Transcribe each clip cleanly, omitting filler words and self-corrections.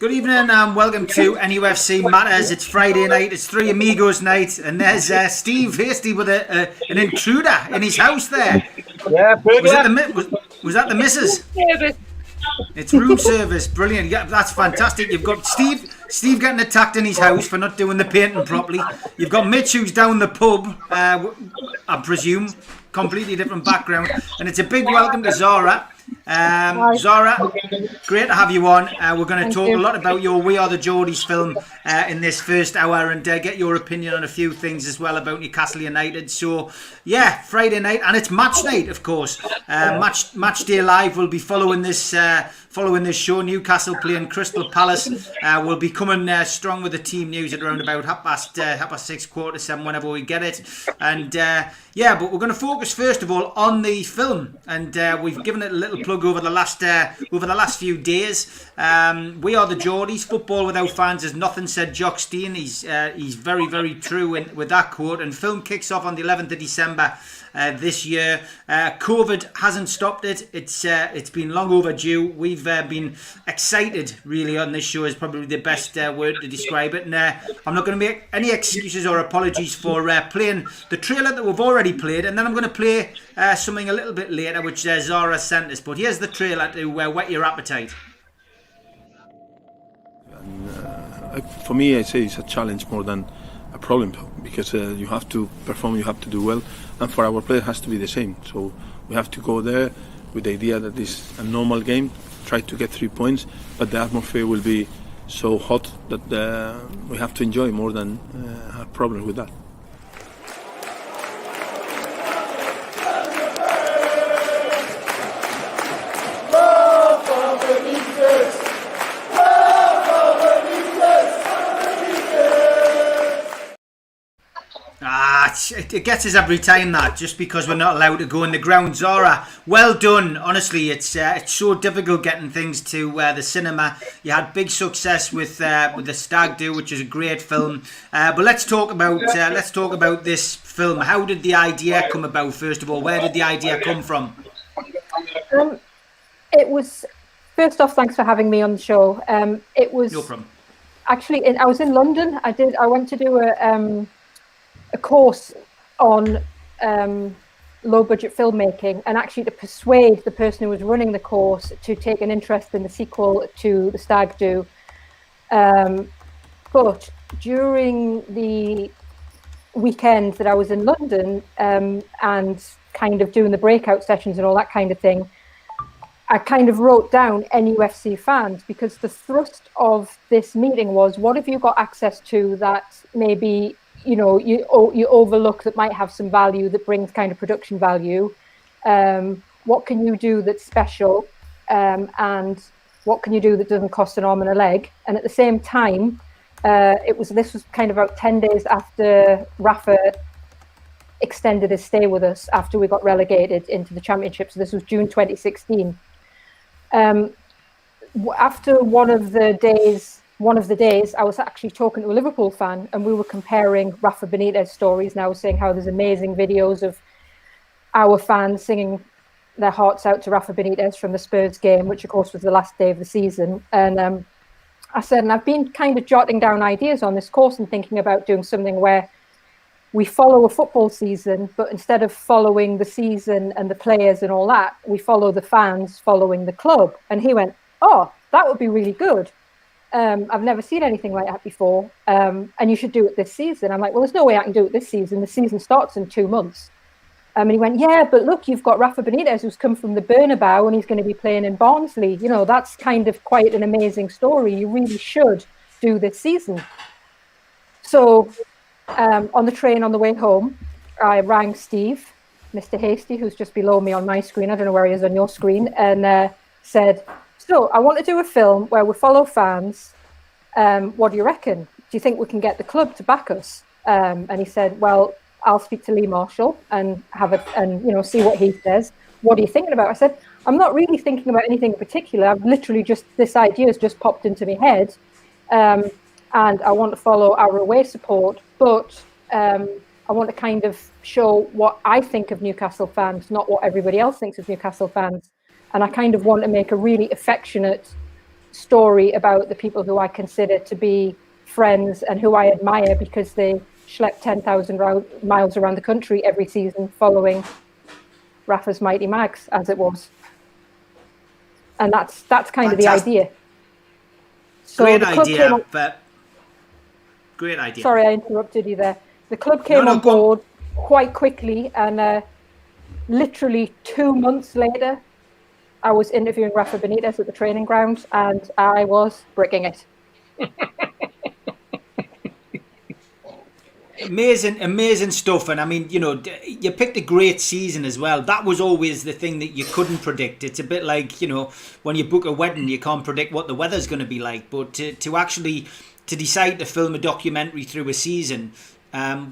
Good evening and welcome to NUFC Matters. It's Friday night, it's Three Amigos night, and there's Steve Hasty with an intruder in his house there. Yeah, was that the missus? It's room service, brilliant. Yeah, that's fantastic. You've got Steve getting attacked in his house for not doing the painting properly. You've got Mitch who's down the pub, I presume, completely different background, and it's a big welcome to Zara. Zara, great to have you on. We're going to talk a lot about your We Are the Geordies film in this first hour and get your opinion on a few things as well about Newcastle United. So, yeah, Friday night, and it's match night, of course. Match Day Live will be following this show. Newcastle playing Crystal Palace. We'll be coming strong with the team news at around about half past 6, 7, whenever we get it. And but we're going to focus first of all on the film, and we've given it a little plug over the last few days. We Are the Geordies. Football without fans is nothing, said Jock Stein. He's very, very true with that quote. And film kicks off on the 11th of December. This year, COVID hasn't stopped it. It's been long overdue. We've been excited, really, on this show is probably the best word to describe it. And I'm not going to make any excuses or apologies for playing the trailer that we've already played, and then I'm going to play something a little bit later, which Zara sent us. But here's the trailer to whet your appetite. For me, I say it's a challenge more than a problem, because you have to perform, you have to do well, and for our player it has to be the same. So we have to go there with the idea that this is a normal game, try to get 3 points, but the atmosphere will be so hot that we have to enjoy more than have problems with that. It gets us every time, that, just because we're not allowed to go in the ground. Zara, well done. Honestly, it's so difficult getting things to the cinema. You had big success with the Stag Do, which is a great film. But let's talk about this film. How did the idea come about? First of all, where did the idea come from? It was, first off, thanks for having me on the show. It was no problem. Actually, I was in London. I went to do a course on low budget filmmaking, and actually to persuade the person who was running the course to take an interest in the sequel to the Stag Do. But during the weekend that I was in London and kind of doing the breakout sessions and all that kind of thing, I kind of wrote down NUFC fans, because the thrust of this meeting was, what have you got access to that maybe you overlook, that might have some value, that brings kind of production value? What can you do that's special? And what can you do that doesn't cost an arm and a leg? And at the same time, this was kind of about 10 days after Rafa extended his stay with us after we got relegated into the Championship. So this was June 2016. After one of the days, I was actually talking to a Liverpool fan, and we were comparing Rafa Benitez stories, and I was saying how there's amazing videos of our fans singing their hearts out to Rafa Benitez from the Spurs game, which of course was the last day of the season. And I said, and I've been kind of jotting down ideas on this course and thinking about doing something where we follow a football season, but instead of following the season and the players and all that, we follow the fans following the club. And he went, oh, that would be really good. I've never seen anything like that before, and you should do it this season. I'm like, well, there's no way I can do it this season. The season starts in 2 months. And he went, yeah, but look, you've got Rafa Benitez, who's come from the Bernabeu, and he's going to be playing in Barnsley. That's kind of quite an amazing story. You really should do this season. So on the train on the way home, I rang Steve, Mr. Hasty, who's just below me on my screen. I don't know where he is on your screen, and said, so I want to do a film where we follow fans. What do you reckon? Do you think we can get the club to back us? And he said, well, I'll speak to Lee Marshall and see what he says. What are you thinking about? I said, I'm not really thinking about anything in particular. I've literally this idea has just popped into my head. And I want to follow our away support, but I want to kind of show what I think of Newcastle fans, not what everybody else thinks of Newcastle fans. And I kind of want to make a really affectionate story about the people who I consider to be friends and who I admire because they schlep 10,000 miles around the country every season following Rafa's Mighty Mags, as it was. And that's kind of the idea. So great idea, but great idea. Sorry, I interrupted you there. The club came on board quite quickly, and literally 2 months later, I was interviewing Rafa Benitez at the training ground, and I was bricking it. Amazing stuff. And I mean, you know, you picked a great season as well. That was always the thing that you couldn't predict. It's a bit like, you know, when you book a wedding, you can't predict what the weather's going to be like. But to actually decide to film a documentary through a season,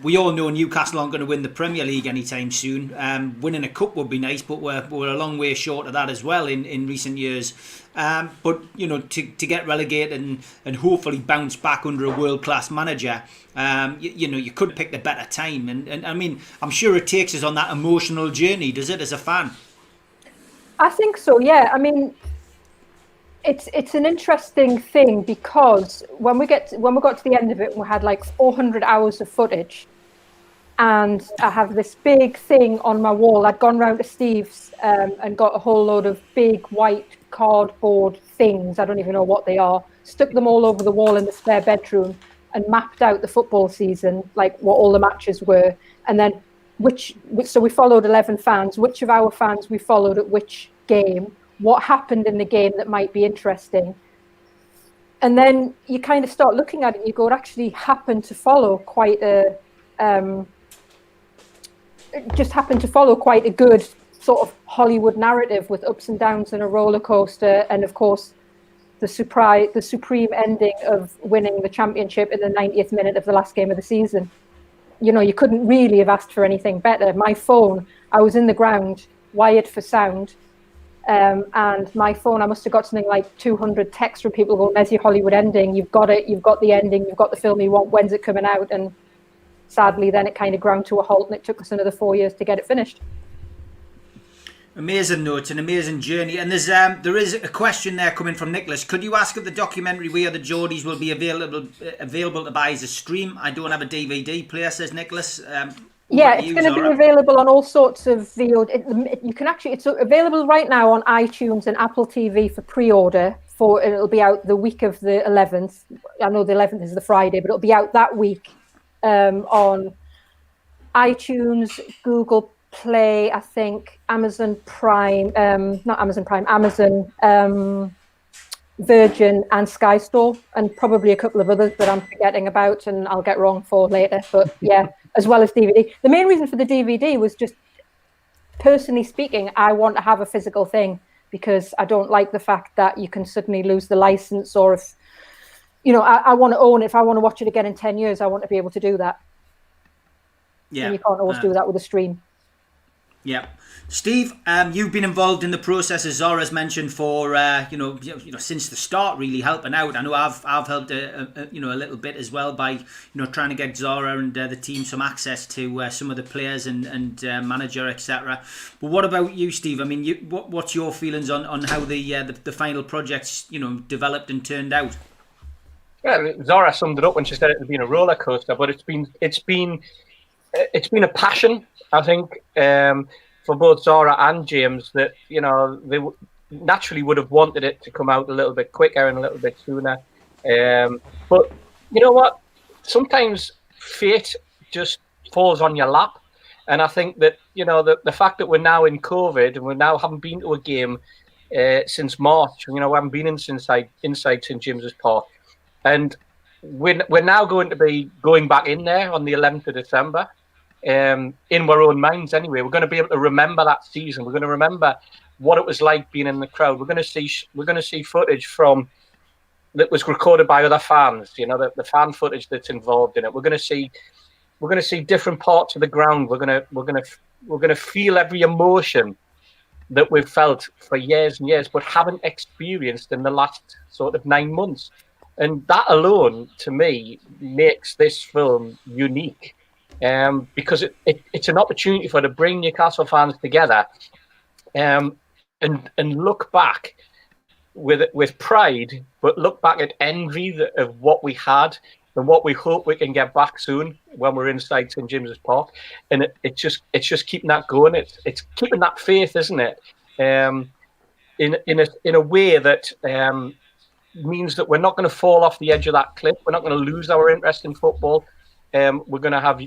we all know Newcastle aren't going to win the Premier League anytime soon. Winning a cup would be nice, but we're a long way short of that as well in recent years. But, you know, to get relegated and hopefully bounce back under a world-class manager, you know, you could pick the better time. And I mean, I'm sure it takes us on that emotional journey, does it, as a fan? I think so, yeah. I mean, it's an interesting thing because when we got to the end of it, we had like 400 hours of footage, and I have this big thing on my wall. I'd gone round to Steve's and got a whole load of big white cardboard things. I don't even know what they are. Stuck them all over the wall in the spare bedroom and mapped out the football season, like what all the matches were, and then so we followed 11 fans. Which of our fans we followed at which game? What happened in the game that might be interesting? And then you kind of start looking at it and you go, it actually happened to follow quite a good sort of Hollywood narrative with ups and downs and a roller coaster, and of course the supreme ending of winning the championship in the 90th minute of the last game of the season. You know, you couldn't really have asked for anything better. My phone, I was in the ground, wired for sound, and my phone, I must have got something like 200 texts from people going, "There's your Hollywood ending. You've got it. You've got the ending. You've got the film you want. When's it coming out?" And sadly, then it kind of ground to a halt, and it took us another 4 years to get it finished. Amazing notes, an amazing journey. And there is a question there coming from Nicholas. Could you ask if the documentary We Are the Geordies will be available to buy as a stream? I don't have a DVD player, says Nicholas. Yeah, it's going to be available on all sorts of VOD. You can actually, it's available right now on iTunes and Apple TV for pre-order. It'll be out the week of the 11th. I know the 11th is the Friday, but it'll be out that week on iTunes, Google Play, I think, Amazon Prime, not Amazon Prime, Amazon, Virgin and Sky Store, and probably a couple of others that I'm forgetting about and I'll get wrong for later. But yeah, as well as DVD. The main reason for the DVD was just, personally speaking, I want to have a physical thing because I don't like the fact that you can suddenly lose the license, or if, you know, I want to own it. If I want to watch it again in 10 years, I want to be able to do that. Yeah. And you can't always do that with a stream. Yeah. Steve, you've been involved in the process, as Zora's mentioned, for you know since the start, really helping out. I know I've helped a little bit as well by trying to get Zora and the team some access to some of the players and manager, etc. But what about you, Steve? I mean, what's your feelings on how the final projects developed and turned out? Yeah, Zora summed it up when she said it had been a roller coaster, but it's been a passion, I think, for both Zora and James, that they naturally would have wanted it to come out a little bit quicker and a little bit sooner. But you know what? Sometimes fate just falls on your lap, and I think that the fact that we're now in COVID and we now haven't been to a game since March. We haven't been inside St James's Park, and we're now going to be going back in there on the 11th of December. In our own minds anyway. We're going to be able to remember that season. We're going to remember what it was like being in the crowd. We're going to see footage that was recorded by other fans, the fan footage that's involved in it. We're going to see different parts of the ground. We're going to feel every emotion that we've felt for years and years but haven't experienced in the last sort of 9 months. And that alone, to me, makes this film unique. Because it's an opportunity to bring Newcastle fans together and look back with pride, but look back at envy of what we had and what we hope we can get back soon when we're inside St James's Park. And it's just keeping that going. It's keeping that faith, isn't it? In a way that means that we're not going to fall off the edge of that cliff. We're not going to lose our interest in football. We're going to have,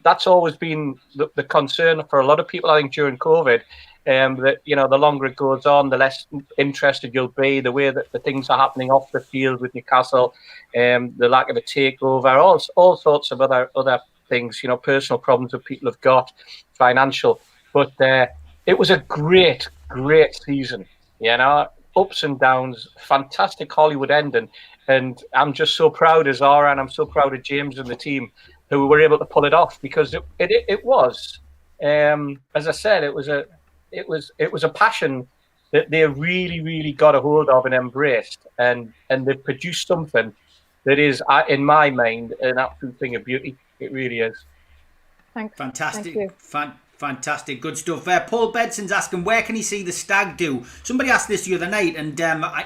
that's always been the concern for a lot of people, I think, during COVID. That the longer it goes on, the less interested you'll be. The way that the things are happening off the field with Newcastle, the lack of a takeover, all sorts of other things. Personal problems that people have got, financial. But it was a great season. Ups and downs, fantastic Hollywood ending, and I'm just so proud of Zara, and I'm so proud of James and the team who were able to pull it off, because it was, as I said, it was a passion that they really got a hold of and embraced, and they've produced something that is, in my mind, an absolute thing of beauty. It really is. Thanks. Fantastic. Thank you. Fantastic, good stuff. Paul Bedson's asking, where can he see the Stag Do? Somebody asked this the other night, and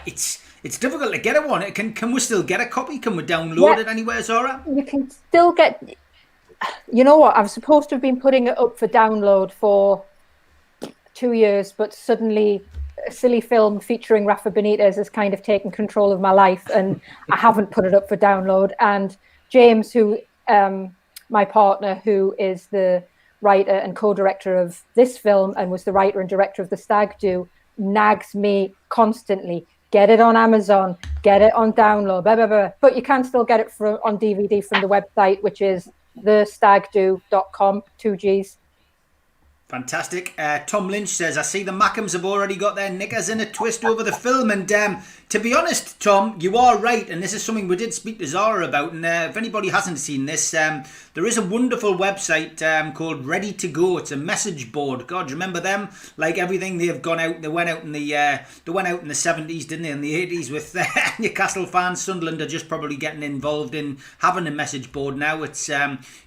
it's difficult to get one. Can we still get a copy? Can we download it anywhere, Zora? You can still get. You know what? I was supposed to have been putting it up for download for 2 years, but suddenly a silly film featuring Rafa Benitez has kind of taken control of my life, and I haven't put it up for download. And James, who my partner, who is the writer and co-director of this film and was the writer and director of The Stag Do, nags me constantly, get it on Amazon, get it on download, blah, blah, blah. But you can still get it on DVD from the website, which is thestagdo.com, 2 Gs. Fantastic. Tom Lynch says, I see the Mackhams have already got their knickers in a twist over the film. And to be honest, Tom, you are right. And this is something we did speak to Zara about. And if anybody hasn't seen this, there is a wonderful website called Ready to Go. It's a message board. God, remember them? Like everything, they went out in the 70s, didn't they? In the 80s with Newcastle fans. Sunderland are just probably getting involved in having a message board now. It's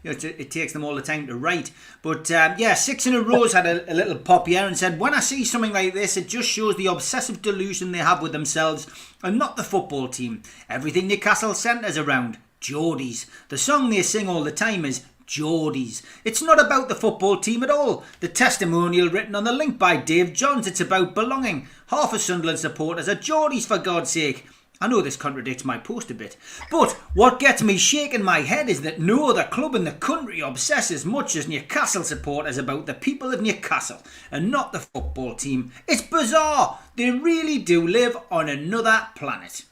it takes them all the time to write. But 6 in a Rose had a little pop here and said, when I see something like this, it just shows the obsessive delusion they have with themselves and not the football team. Everything Newcastle centres around Geordies. The song they sing all the time is Geordies. It's not about the football team at all. The testimonial written on the link by Dave Johns, it's about belonging. Half of Sunderland supporters are Geordies, for God's sake. I know this contradicts my post a bit, but what gets me shaking my head is that no other club in the country obsesses as much as Newcastle supporters about the people of Newcastle and not the football team. It's bizarre. They really do live on another planet.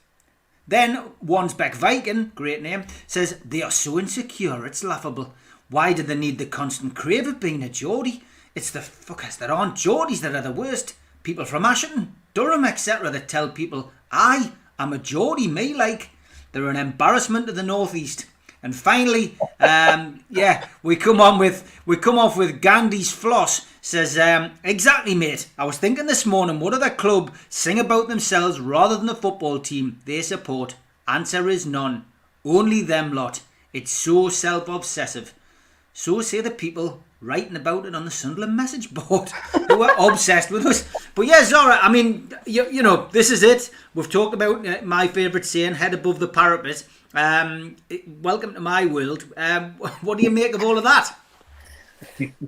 Then Wansbeck Viking, great name, says they are so insecure it's laughable. Why do they need the constant crave of being a Geordie? It's the fuckers that aren't Geordies that are the worst. People from Ashton, Durham, etc. that tell people, I'm a Geordie, me, like. They're an embarrassment to the northeast. And finally, we come off with Gandhi's Floss. Says, exactly, mate. I was thinking this morning, what other club sing about themselves rather than the football team they support? Answer is none. Only them lot. It's so self-obsessive. So say the people writing about it on the Sunderland message board who are obsessed with us. But yeah, Zora, I mean, you know, this is it. We've talked about my favourite saying, head above the parapet. Welcome to my world. What do you make of all of that?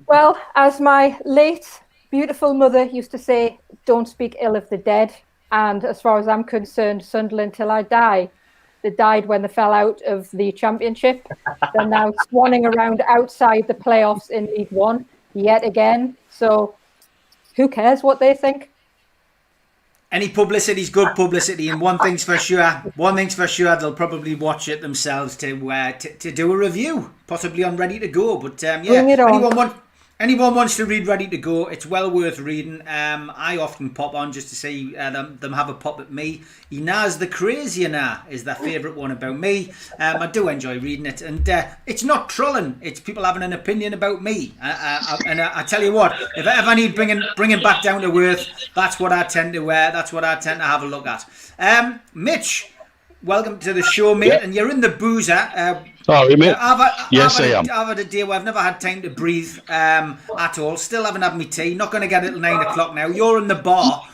Well, as my late, beautiful mother used to say, don't speak ill of the dead. And as far as I'm concerned, Sunderland till I die. They died when they fell out of the Championship. They're now swanning around outside the playoffs in League One yet again. So who cares what they think? Any publicity is good publicity, and one thing's for sure, they'll probably watch it themselves to do a review, possibly on Ready to Go. But Bring it on. Anyone wants to read Ready to Go, it's well worth reading. I often pop on just to see them have a pop at me. Inaz the Crazy Ina is their favourite one about me. I do enjoy reading it, and it's not trolling. It's people having an opinion about me. And I tell you what, if I ever need bringing back down to earth, that's what I tend to wear. That's what I tend to have a look at. Mitch, welcome to the show, mate. Yeah. And you're in the boozer. Sorry, mate. Yes, I am. I've had a day where I've never had time to breathe at all. Still haven't had my tea. Not going to get it till 9 o'clock now. You're in the bar.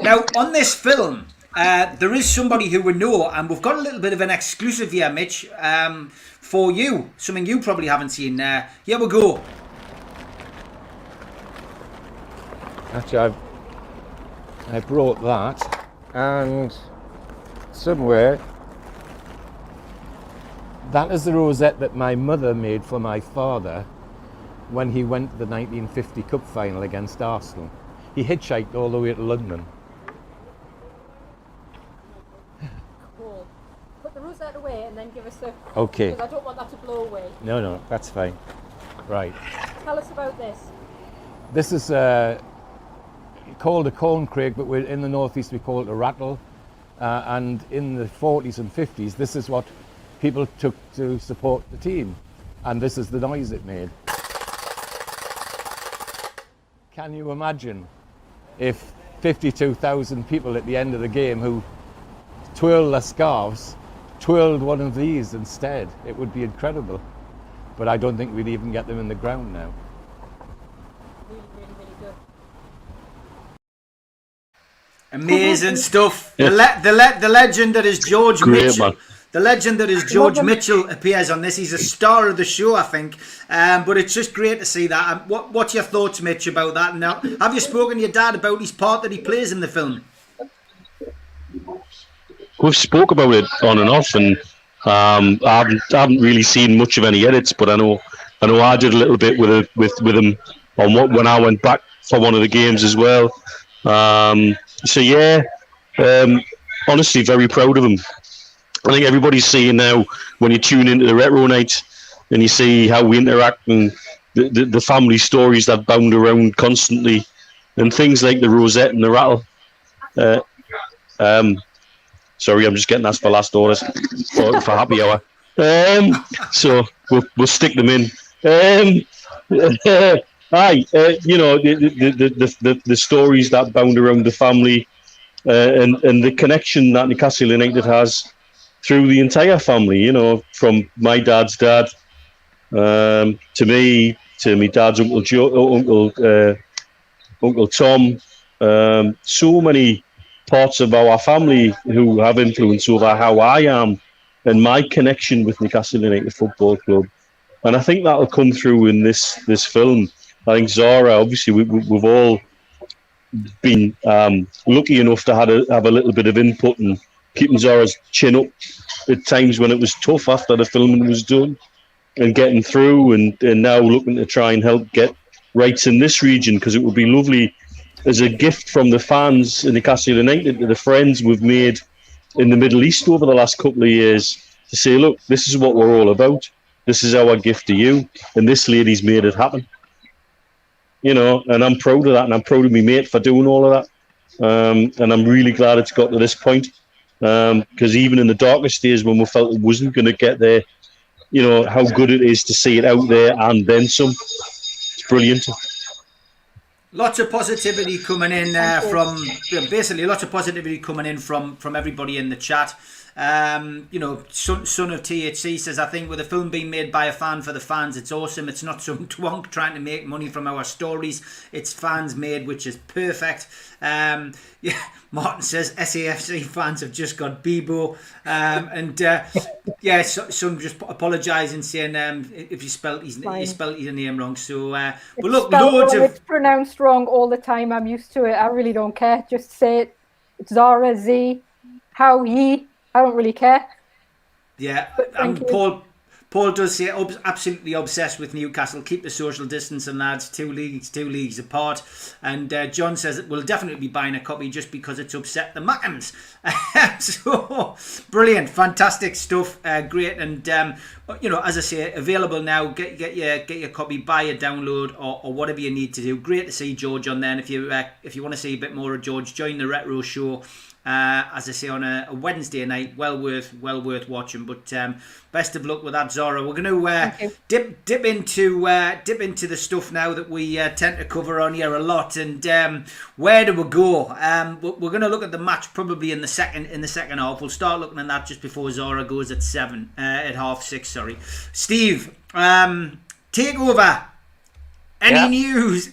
Now, on this film, there is somebody who we know, and we've got a little bit of an exclusive here, Mitch, for you. Something you probably haven't seen. Here we go. Actually, I brought that, and somewhere, that is the rosette that my mother made for my father when he went to the 1950 Cup final against Arsenal. He hitchhiked all the way to London. Cool. Put the rosette away and then give us a... Okay. Because I don't want that to blow away. No, that's fine. Right. Tell us about this. This is called a corncrake, but we're in the northeast we call it a rattle. And in the 40s and 50s, this is what people took to support the team. And this is the noise it made. Can you imagine if 52,000 people at the end of the game who twirl their scarves twirled one of these instead? It would be incredible. But I don't think we'd even get them in the ground now. Really, really, really good. Amazing stuff. The legend that is George Mitchell. Man. The legend that is George Mitchell appears on this. He's a star of the show, I think. But it's just great to see that. What's your thoughts, Mitch, about that? Now, have you spoken to your dad about his part that he plays in the film? We've spoke about it on and off, and I haven't really seen much of any edits, but I know I did a little bit with him on when I went back for one of the games as well. So yeah, honestly, very proud of him. I think everybody's seeing now when you tune into the Retro Night and you see how we interact and the family stories that bound around constantly, and things like the rosette and the rattle. Sorry, I'm just getting asked for last orders for happy hour. So we'll stick them in. You know, the stories that bound around the family, and the connection that Newcastle United has through the entire family, you know, from my dad's dad to me, to my dad's Uncle Tom, so many parts of our family who have influence over how I am and my connection with Newcastle United Football Club. And I think that'll come through in this film. I think Zara, obviously, we've all been lucky enough to have a little bit of input and keeping Zara's chin up at times when it was tough after the filming was done and getting through, and now looking to try and help get rights in this region, because it would be lovely as a gift from the fans in Newcastle United to the friends we've made in the Middle East over the last couple of years to say, look, this is what we're all about. This is our gift to you, and this lady's made it happen. You know, and I'm proud of that, and I'm proud of me mate for doing all of that. And I'm really glad it's got to this point. Because even in the darkest days when we felt it wasn't going to get there, you know, how good it is to see it out there and then some. It's brilliant. Lots of positivity coming in from everybody in the chat. You know, son of THC says, I think with a film being made by a fan for the fans, it's awesome. It's not some twonk trying to make money from our stories. It's fans made, which is perfect. Yeah, Martin says SAFC fans have just got Bebo. Yeah, some just apologising, saying if you spelt his name wrong. So, but look, loads of... It's pronounced wrong all the time. I'm used to it. I really don't care. Just say it. It's Zara, Z, how, ye. I don't really care. Yeah, Paul does say absolutely obsessed with Newcastle. Keep the social distancing, lads. Two leagues apart. And John says that we'll definitely be buying a copy just because it's upset the Mackens. So brilliant, fantastic stuff. Great, and you know, as I say, available now. Get your copy, buy a download, or whatever you need to do. Great to see George on there. And if you want to see a bit more of George, join the Retro Show. As I say, on a Wednesday night, well worth watching. But best of luck with that, Zara. We're going to dip into the stuff now that we tend to cover on here a lot. And where do we go? We're going to look at the match probably in the second half. We'll start looking at that just before Zara goes at 6:30. Sorry, Steve. Take over. Any news?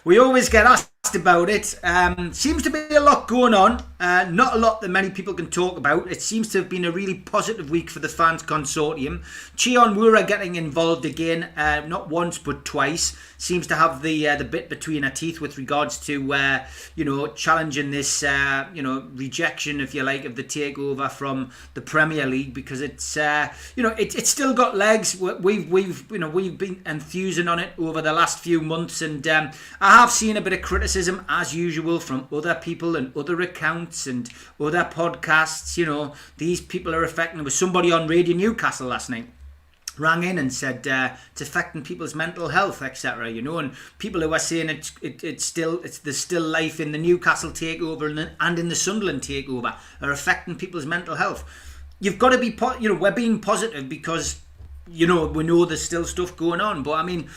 We always get asked asked about it. Seems to be a lot going on. Not a lot that many people can talk about. It seems to have been a really positive week for the fans consortium. Cheon Wura getting involved again, not once but twice. Seems to have the bit between her teeth with regards to challenging this rejection, if you like, of the takeover from the Premier League, because it's it's still got legs. We've been enthusing on it over the last few months, and I have seen a bit of criticism as usual from other people and other accounts and other podcasts. These people are affecting. There was somebody on Radio Newcastle last night rang in and said it's affecting people's mental health, etc. And people who are saying there's still life in the Newcastle takeover and in the Sunderland takeover are affecting people's mental health. You've got to be, we're being positive because we know there's still stuff going on. But I mean,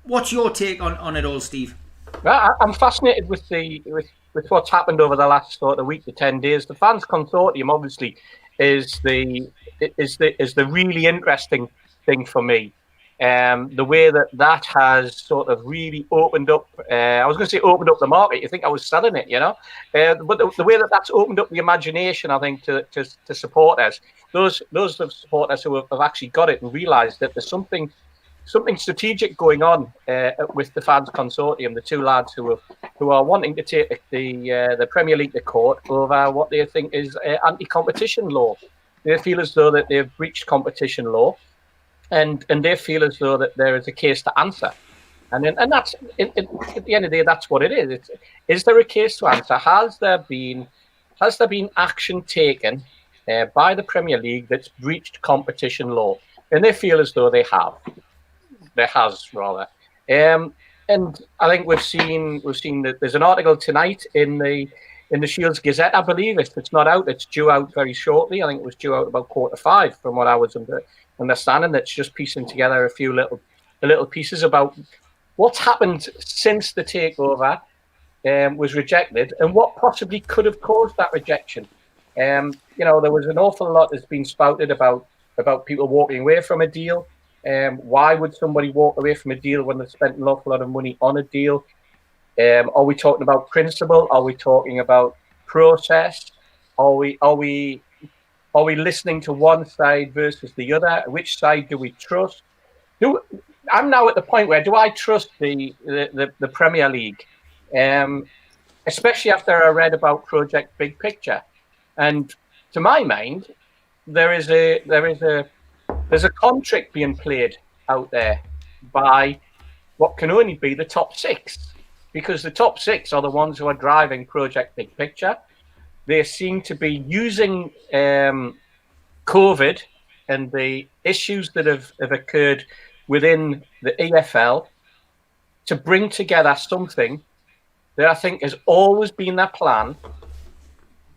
what's your take on it all, Steve? Well, I'm fascinated with what's happened over the last sort of week to 10 days. The fans consortium obviously is the really interesting thing for me. The way that has sort of really opened up, I was going to say opened up the market. You think I was selling it, but the way that's opened up the imagination, I think, to supporters, those supporters who have actually got it and realised that there's something strategic going on with the fans consortium, the two lads who are wanting to take the Premier League to court over what they think is anti-competition law. They feel as though that they've breached competition law, and they feel as though that there is a case to answer. And that's at the end of the day, that's what it is. Is there a case to answer? Has there been action taken by the Premier League that's breached competition law? And they feel as though they have. There has, rather. And I think we've seen that there's an article tonight in the Shields Gazette, I believe. If it's not out, it's due out very shortly. I think it was due out about 4:45, from what I was understanding. That's just piecing together a few little pieces about what's happened since the takeover was rejected and what possibly could have caused that rejection. There was an awful lot that's been spouted about people walking away from a deal. Why would somebody walk away from a deal when they've spent an awful lot of money on a deal? Are we talking about principle? Are we talking about process? Are we listening to one side versus the other? Which side do we trust? I'm now at the point where do I trust the Premier League? Especially after I read about Project Big Picture, and to my mind, there's a contract being played out there by what can only be the top six, because the top six are the ones who are driving Project Big Picture. They seem to be using COVID and the issues that have occurred within the EFL to bring together something that I think has always been their plan.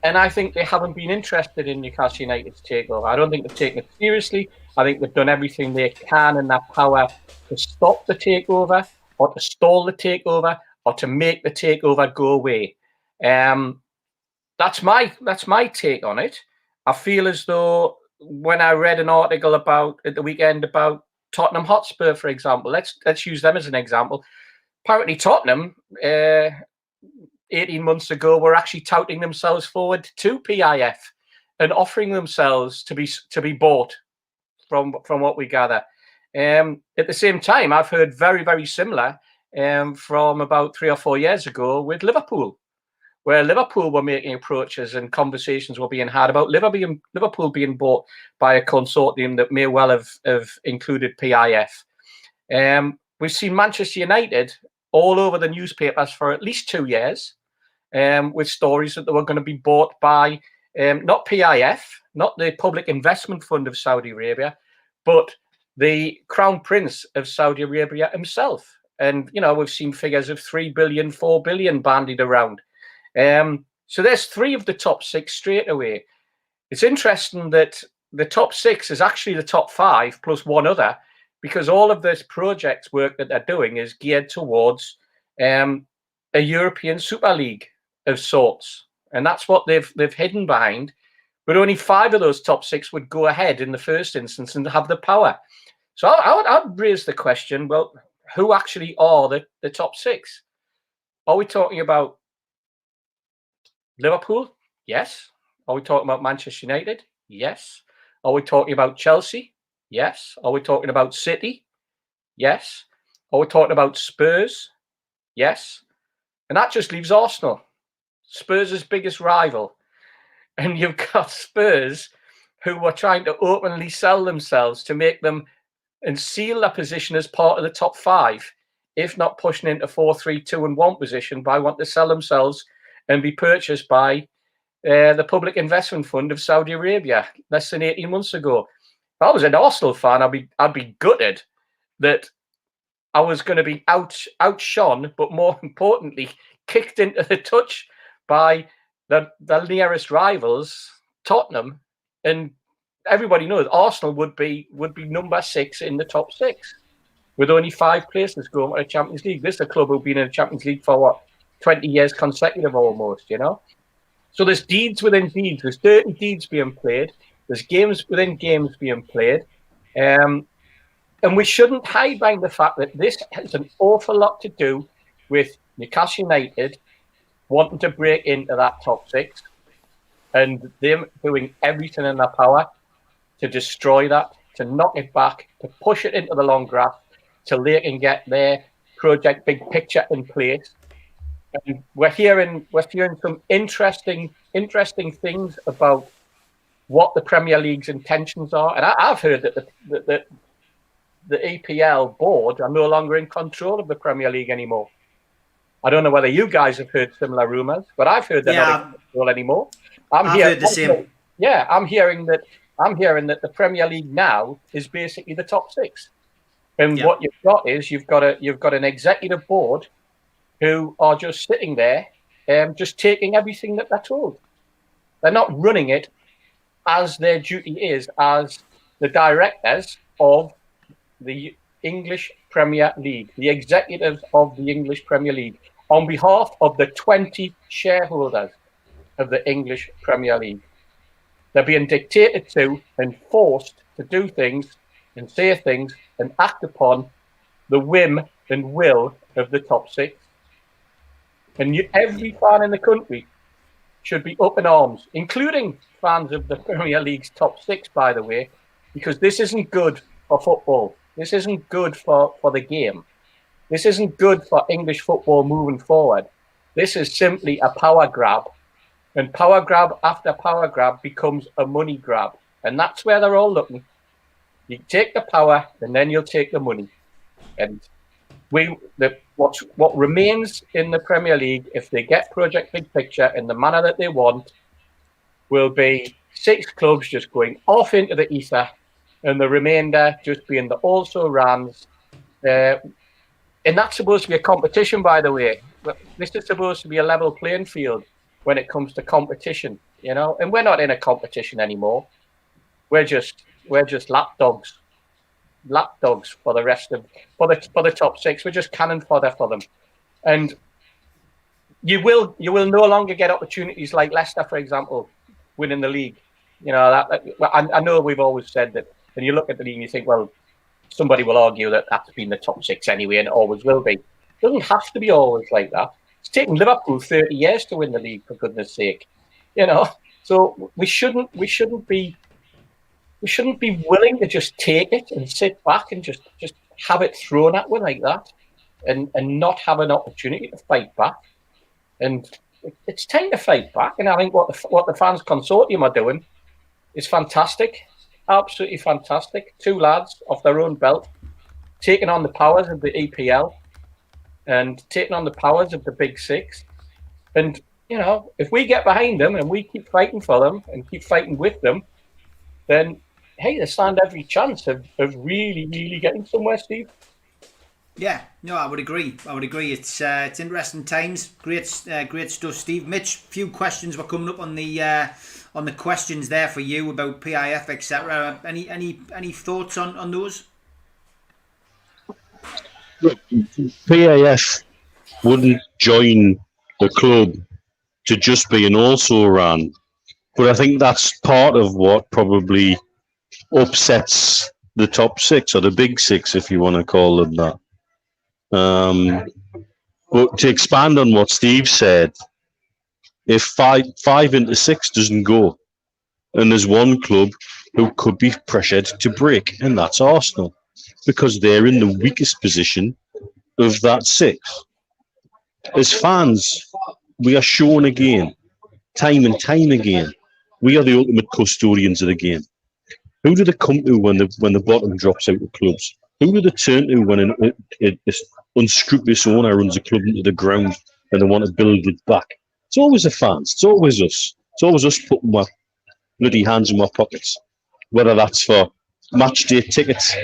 And I think they haven't been interested in Newcastle United's takeover. I don't think they've taken it seriously. I think they've done everything they can in their power to stop the takeover or to stall the takeover or to make the takeover go away. That's my take on it. I feel as though when I read an article at the weekend about Tottenham Hotspur, for example, let's use them as an example. Apparently Tottenham 18 months ago were actually touting themselves forward to PIF and offering themselves to be bought from what we gather. At the same time, I've heard very, very similar from about 3 or 4 years ago with Liverpool, where Liverpool were making approaches and conversations were being had about Liverpool being bought by a consortium that may well have included PIF. We've seen Manchester United all over the newspapers for at least 2 years with stories that they were going to be bought by not PIF, not the Public Investment Fund of Saudi Arabia, but the Crown Prince of Saudi Arabia himself. And, we've seen figures of 3 billion, 4 billion bandied around. So there's 3 of the top 6 straight away. It's interesting that the top 6 is actually the top 5 plus one other, because all of this project work that they're doing is geared towards a European Super League of sorts. And that's what they've hidden behind. But only 5 of those top 6 would go ahead in the first instance and have the power. So I'd raise the question, well, who actually are the top 6? Are we talking about Liverpool? Yes. Are we talking about Manchester United? Yes. Are we talking about Chelsea? Yes. Are we talking about City? Yes. Are we talking about Spurs? Yes. And that just leaves Arsenal, Spurs' biggest rival. And you've got Spurs who were trying to openly sell themselves to make them and seal their position as part of the top 5, if not pushing into 4, 3, 2, and 1 position by wanting to sell themselves and be purchased by the Public Investment Fund of Saudi Arabia less than 18 months ago. If I was an Arsenal fan, I'd be gutted that I was going to be outshone, but more importantly, kicked into the touch by the nearest rivals, Tottenham, and everybody knows Arsenal would be number 6 in the top 6, with only 5 places going to the Champions League. This is a club who've been in the Champions League for what, 20 years consecutive almost, you know. So there's deeds within deeds. There's dirty deeds being played. There's games within games being played. And we shouldn't hide behind the fact that this has an awful lot to do with Newcastle United wanting to break into that top 6 and them doing everything in their power to destroy that, to knock it back, to push it into the long grass, till they can get their project big picture in place. And we're hearing some interesting things about what the Premier League's intentions are. And I've heard that the EPL board are no longer in control of the Premier League anymore. I don't know whether you guys have heard similar rumours, but I've heard they're not in control anymore. I've heard the same. Yeah, I'm hearing that the Premier League now is basically the top 6. And what you've got is you've got an executive board who are just sitting there, just taking everything that they're told. They're not running it as their duty is as the directors of the English Premier League, the executives of the English Premier League, on behalf of the 20 shareholders of the English Premier League. They're being dictated to and forced to do things and say things and act upon the whim and will of the top 6. And every fan in the country should be up in arms, including fans of the Premier League's top 6, by the way, because this isn't good for football. This isn't good for the game. This isn't good for English football moving forward. This is simply a power grab. And power grab after power grab becomes a money grab. And that's where they're all looking. You take the power and then you'll take the money. And what remains in the Premier League, if they get Project Big Picture in the manner that they want, will be 6 clubs just going off into the ether, and the remainder just being the also-rans. And that's supposed to be a competition, by the way. This is supposed to be a level playing field when it comes to competition, you know. And we're not in a competition anymore. We're just lapdogs for the rest of for the top 6. We're just cannon fodder for them, and you will no longer get opportunities like Leicester, for example, winning the league. You know, I know we've always said that, and you look at the league and you think, well, somebody will argue that that's been the top 6 anyway, and it always will be. It doesn't have to be always like that. It's taken Liverpool 30 years to win the league, for goodness sake. You know, so we shouldn't be willing to just take it and sit back and just have it thrown at us like that, and not have an opportunity to fight back. And it's time to fight back. And I think what the fans consortium are doing is fantastic, absolutely fantastic. 2 lads off their own belt, taking on the powers of the EPL and taking on the powers of the Big 6. And you know, if we get behind them and we keep fighting for them and keep fighting with them, then hey, they stand every chance of really, really getting somewhere, Steve. Yeah, no, I would agree. It's interesting times. Great stuff, Steve. Mitch, few questions were coming up on the questions there for you about PIF, etc. Any thoughts on those? PIF wouldn't join the club to just be an also-ran, but I think that's part of what probably upsets the top 6, or the Big 6, if you want to call them that. But to expand on what Steve said, if 5-6 doesn't go, and there's one club who could be pressured to break, and that's Arsenal, because they're in the weakest position of that 6. As fans, we are shown again, time and time again, we are the ultimate custodians of the game. Who do they come to when the bottom drops out of clubs? Who do they turn to when an unscrupulous owner runs a club into the ground and they want to build it back? It's always the fans. It's always us. It's always us putting our bloody hands in our pockets, whether that's for match day tickets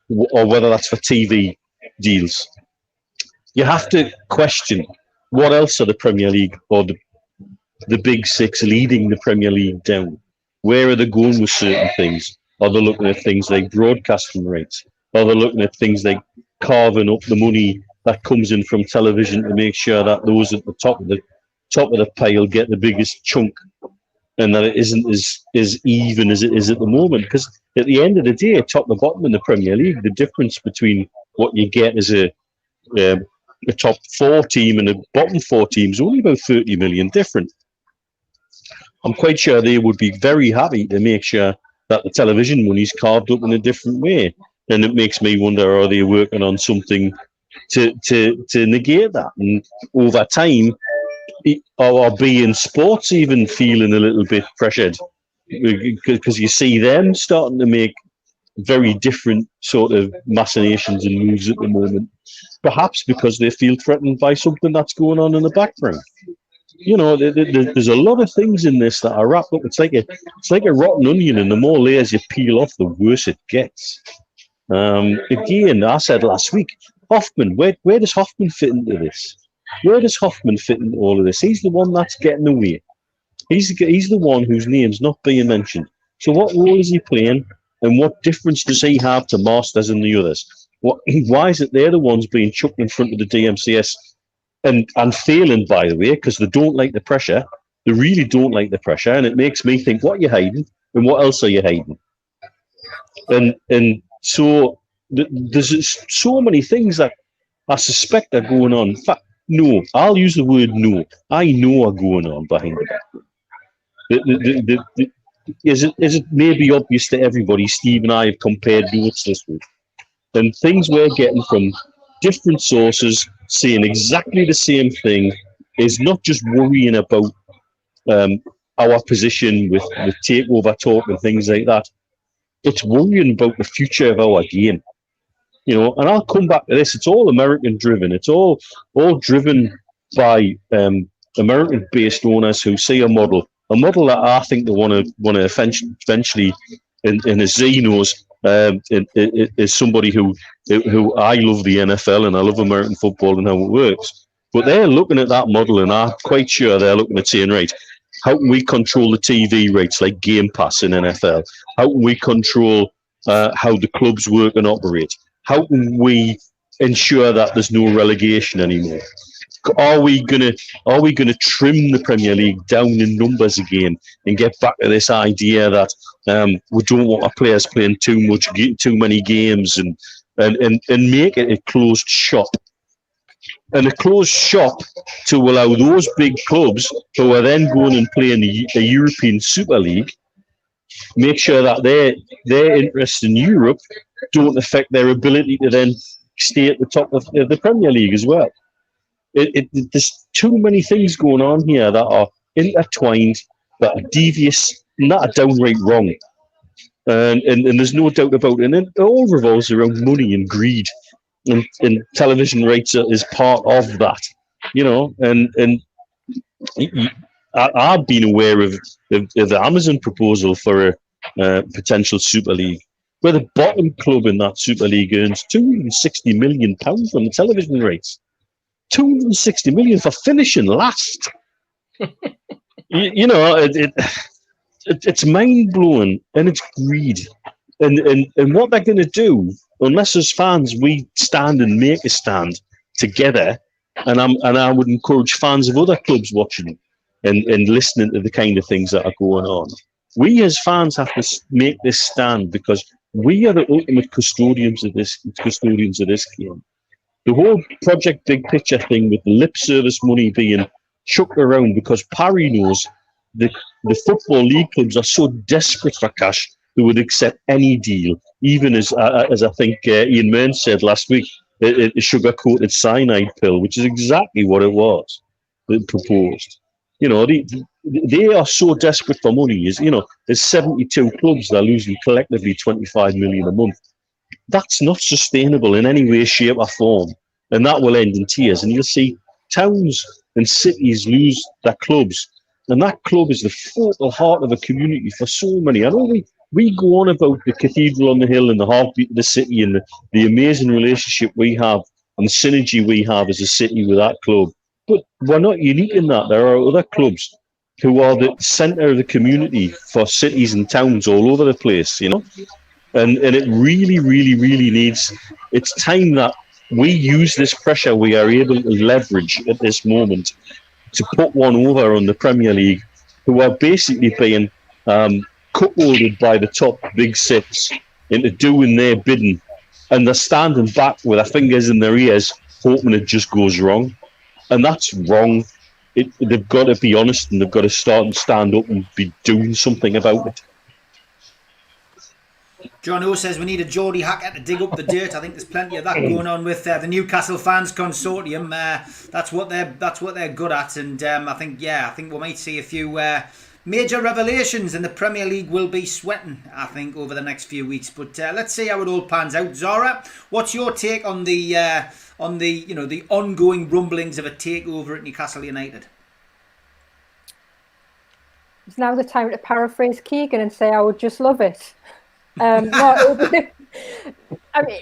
or whether that's for TV deals. You have to question, what else are the Premier League or the Big 6 leading the Premier League down? Where are they going with certain things? Are they looking at things like broadcasting rates? Are they looking at things like carving up the money that comes in from television to make sure that those at the top of the pile get the biggest chunk, and that it isn't as even as it is at the moment? Because at the end of the day, top and bottom in the Premier League, the difference between what you get as a top 4 team and a bottom 4 team is only about 30 million different. I'm quite sure they would be very happy to make sure that the television money's carved up in a different way. And it makes me wonder, are they working on something to negate that? And over time, or be in sports even feeling a little bit pressured, because you see them starting to make very different sort of machinations and moves at the moment, perhaps because they feel threatened by something that's going on in the background. You know, there's a lot of things in this that are wrapped up. It's like a rotten onion, and the more layers you peel off, the worse it gets. Again, I said last week, Hoffman, where does Hoffman fit into this? Where does Hoffman fit into all of this? He's the one that's getting away. He's the one whose name's not being mentioned. So what role is he playing, and what difference does he have to Masters and the others? Why is it they're the ones being chucked in front of the DMCS and failing, by the way, because they don't like the pressure? They really don't like the pressure, and it makes me think, what are you hiding, and what else are you hiding? And so there's so many things that I suspect are going on. In fact, no, I'll use the word no. I know are going on behind the back. Is it maybe obvious to everybody? Steve and I have compared notes this week, and things we're getting from different sources saying exactly the same thing is not just worrying about our position with takeover talk and things like that. It's worrying about the future of our game. You know, and I'll come back to this. It's all American driven. It's all driven by American-based owners who see a model that I think they want to eventually, and as Z knows, is somebody who I love the NFL and I love American football and how it works. But they're looking at that model, and I'm quite sure they're looking at saying, right, how can we control the TV rates like Game Pass in NFL? How can we control how the clubs work and operate? How can we ensure that there's no relegation anymore? Are we gonna trim the Premier League down in numbers again and get back to this idea that we don't want our players playing too many games and make it a closed shop? And a closed shop to allow those big clubs who are then going and playing the European Super League, make sure that their interests in Europe don't affect their ability to then stay at the top of the Premier League as well. There's too many things going on here that are intertwined, that are devious, and that are downright wrong. And there's no doubt about it. And it all revolves around money and greed. And television rights is part of that, you know. And I've been aware of the Amazon proposal for a potential Super League, where the bottom club in that Super League earns £260 million from the television rights. 260 million for finishing last. you know, it's mind blowing, and it's greed. And what they're going to do, unless as fans we stand and make a stand together, and I would encourage fans of other clubs watching and listening to the kind of things that are going on. We as fans have to make this stand, because we are the ultimate custodians of this game. The whole Project Big Picture thing with the lip service money being chucked around because Parry knows the Football League clubs are so desperate for cash they would accept any deal, even as I think Ian Mearn said last week, a sugar-coated cyanide pill, which is exactly what it was that proposed. You know, they are so desperate for money. There's 72 clubs that are losing collectively 25 million a month. That's not sustainable in any way, shape, or form, and that will end in tears. And you'll see towns and cities lose their clubs, and that club is the focal heart of a community for so many. I know we go on about the cathedral on the hill and the heartbeat of the city and the amazing relationship we have and the synergy we have as a city with that club. But we're not unique in that. There are other clubs who are the centre of the community for cities and towns all over the place, you know? And it really, really, really needs, it's time that we use this pressure we are able to leverage at this moment to put one over on the Premier League, who are basically being cuckolded by the top big six into doing their bidding. And they're standing back with their fingers in their ears, hoping it just goes wrong. And that's wrong. They've got to be honest, and they've got to start and stand up and be doing something about it. John O says we need a Geordie hacker to dig up the dirt. I think there's plenty of that going on with the Newcastle Fans Consortium. That's what they're good at, and I think we might see a few major revelations, and the Premier League will be sweating, I think, over the next few weeks. But let's see how it all pans out. Zara, what's your take on the ongoing rumblings of a takeover at Newcastle United? It's now the time to paraphrase Keegan and say I would just love it. I mean,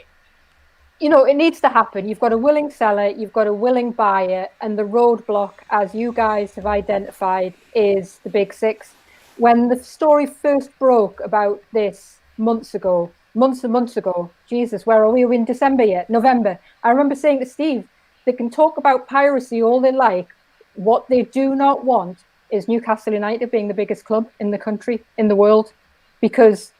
it needs to happen. You've got a willing seller, you've got a willing buyer, and the roadblock, as you guys have identified, is the Big Six. When the story first broke about this months and months ago, Jesus, where are we? Are we in December yet? November. I remember saying to Steve, they can talk about piracy all they like. What they do not want is Newcastle United being the biggest club in the country, in the world, because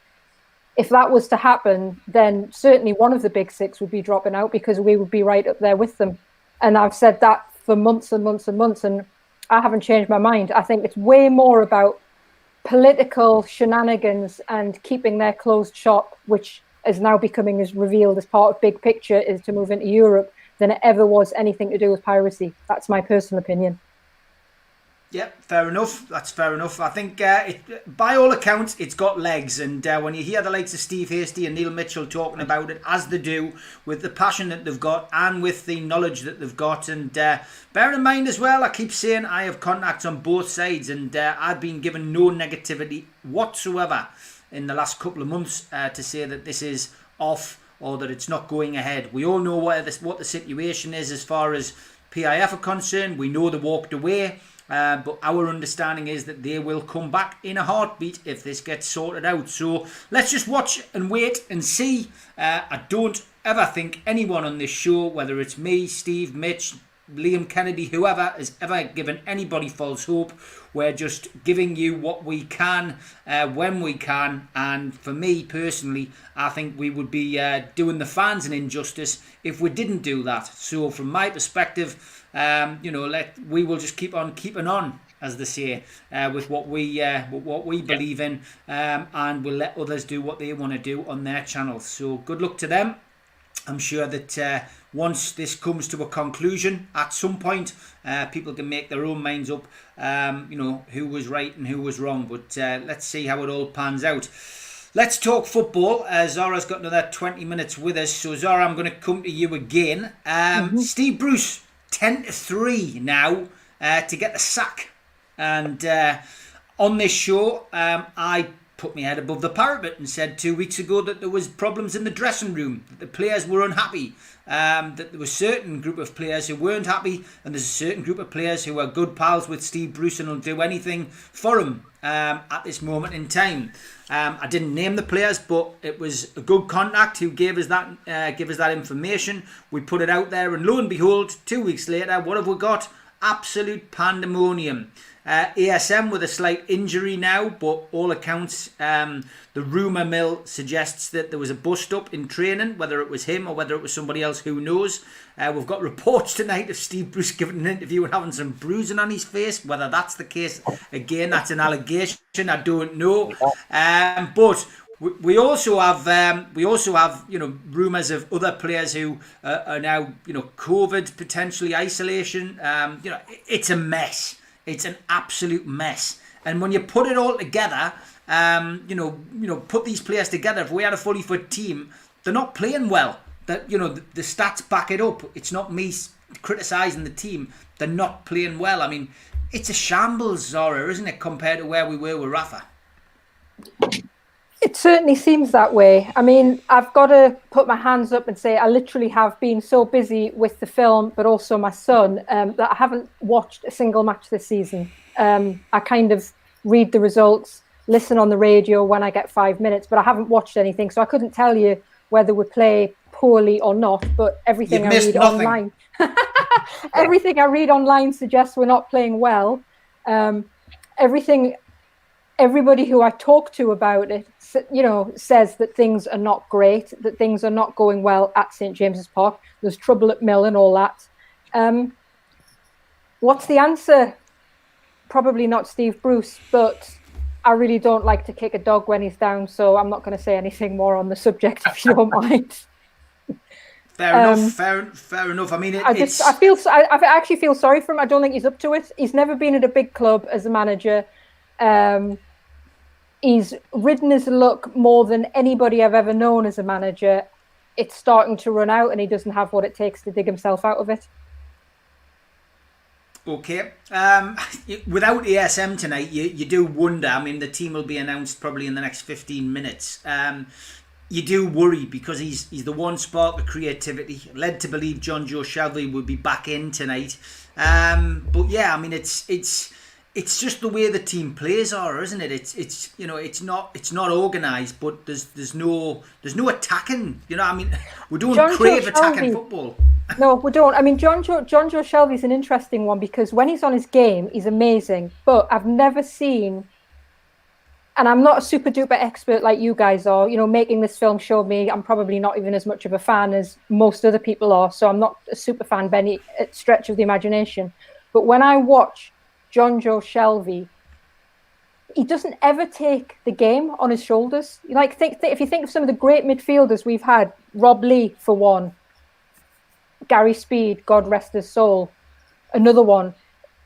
if that was to happen, then certainly one of the Big Six would be dropping out, because we would be right up there with them. And I've said that for months and months and months, and I haven't changed my mind. I think it's way more about political shenanigans and keeping their closed shop, which is now becoming as revealed as part of Big Picture is to move into Europe, than it ever was anything to do with piracy. That's my personal opinion. Yep, fair enough. That's fair enough. I think, by all accounts, it's got legs. And when you hear the likes of Steve Hasty and Neil Mitchell talking about it, as they do, with the passion that they've got and with the knowledge that they've got. And bear in mind as well, I keep saying I have contacts on both sides, and I've been given no negativity whatsoever in the last couple of months to say that this is off or that it's not going ahead. We all know what the situation is as far as PIF are concerned. We know they walked away. But our understanding is that they will come back in a heartbeat if this gets sorted out. So let's just watch and wait and see. I don't ever think anyone on this show, whether it's me, Steve, Mitch, Liam Kennedy, whoever, has ever given anybody false hope. We're just giving you what we can when we can. And for me personally, I think we would be doing the fans an injustice if we didn't do that. So from my perspective, we will just keep on keeping on, as they say, with what we believe in, and we'll let others do what they want to do on their channels. So good luck to them. I'm sure that once this comes to a conclusion at some point, people can make their own minds up, who was right and who was wrong. But let's see how it all pans out. Let's talk football. Zara's got another 20 minutes with us. So Zara, I'm going to come to you again. Steve Bruce, 10-3 now to get the sack. And on this show, I put my head above the parapet and said 2 weeks ago that there was problems in the dressing room, that the players were unhappy, that there was a certain group of players who weren't happy, and there's a certain group of players who are good pals with Steve Bruce and will do anything for him at this moment in time. I didn't name the players, but it was a good contact who gave us that information. We put it out there, and lo and behold, 2 weeks later, what have we got? absolute pandemonium. ASM with a slight injury now, but all accounts, the rumour mill suggests that there was a bust-up in training, whether it was him or whether it was somebody else, who knows. We've got reports tonight of Steve Bruce giving an interview and having some bruising on his face. Whether that's the case, again, that's an allegation. I don't know. But we also have rumours of other players who are now COVID, potentially isolation. It's a mess. It's an absolute mess. And when you put it all together, put these players together. If we had a fully fit team, they're not playing well. That the stats back it up. It's not me criticising the team. They're not playing well. I mean, it's a shambles, Zora, isn't it, compared to where we were with Rafa? It certainly seems that way. I mean, I've got to put my hands up and say I literally have been so busy with the film, but also my son, that I haven't watched a single match this season. I kind of read the results, listen on the radio when I get 5 minutes, but I haven't watched anything. So I couldn't tell you whether we play poorly or not, but everything I read online, everything I read online suggests we're not playing well. Everybody who I talk to about it, says that things are not great, that things are not going well at St. James's Park. There's trouble at Mill and all that. What's the answer? Probably not Steve Bruce, but I really don't like to kick a dog when he's down, so I'm not going to say anything more on the subject, if you don't mind. Fair enough. I mean, I actually feel sorry for him. I don't think he's up to it. He's never been at a big club as a manager. He's ridden his luck more than anybody I've ever known as a manager. It's starting to run out and he doesn't have what it takes to dig himself out of it. Okay. Without ASM tonight, you do wonder. I mean, the team will be announced probably in the next 15 minutes. You do worry because he's the one spark of creativity, led to believe John Joe Shelby will be back in tonight. But yeah, I mean, it's just the way the team plays are, isn't it? It's not organised, but there's no attacking. I mean, we don't crave attacking football. No, we don't. I mean, John Joe Shelby's an interesting one because when he's on his game, he's amazing. But I've never seen, and I'm not a super duper expert like you guys are. Making this film showed me I'm probably not even as much of a fan as most other people are. So I'm not a super fan by any stretch of the imagination. But when I watch John Joe Shelby, he doesn't ever take the game on his shoulders. If you think of some of the great midfielders we've had, Rob Lee for one, Gary Speed, God rest his soul, another one.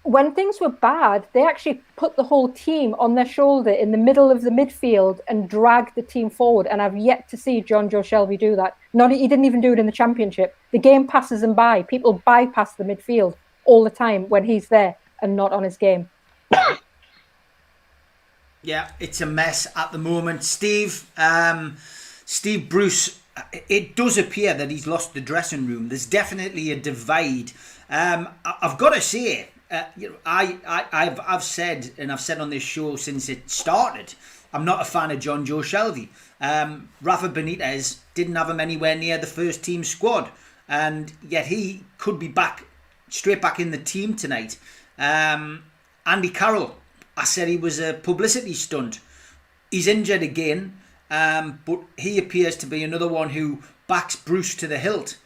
When things were bad, they actually put the whole team on their shoulder in the middle of the midfield and dragged the team forward. And I've yet to see John Joe Shelby do that. He didn't even do it in the Championship. The game passes him by. People bypass the midfield all the time when he's there and not on his game. Yeah, it's a mess at the moment. Steve Bruce, it does appear that he's lost the dressing room. There's definitely a divide. I've got to say, I've said, and I've said on this show since it started, I'm not a fan of John Joe Shelby. Rafa Benitez didn't have him anywhere near the first team squad, and yet he could be straight back in the team tonight. Andy Carroll, I said he was a publicity stunt. He's injured again, but he appears to be another one who backs Bruce to the hilt.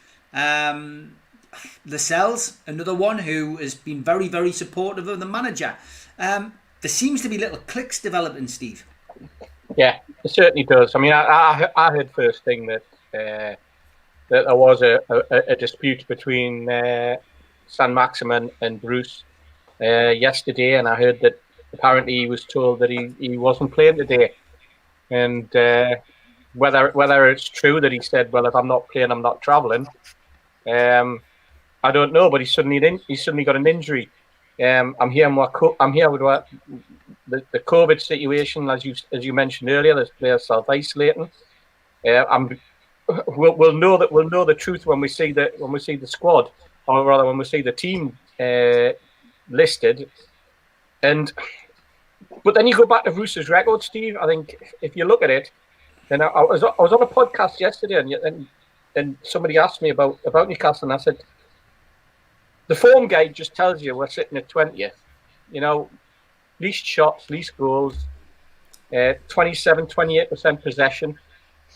Lascelles, another one who has been very, very supportive of the manager. There seems to be little cliques developing, Steve. Yeah, it certainly does. I mean, I heard first thing that there was a dispute between San Maximin and Bruce yesterday, and I heard that apparently he was told that he wasn't playing today, and whether it's true that he said, well, if I'm not playing, I'm not travelling, I don't know, but he's suddenly got an injury. I'm hearing with what the COVID situation, as you mentioned earlier, there's players self-isolating. We'll know the truth when we see the squad, or rather when we see the team listed. But then you go back to Bruce's record, Steve. I think if you look at it, and I was on a podcast yesterday, and somebody asked me about Newcastle, and I said, the form guide just tells you we're sitting at 20th. You know, least shots, least goals, 27, 28% possession.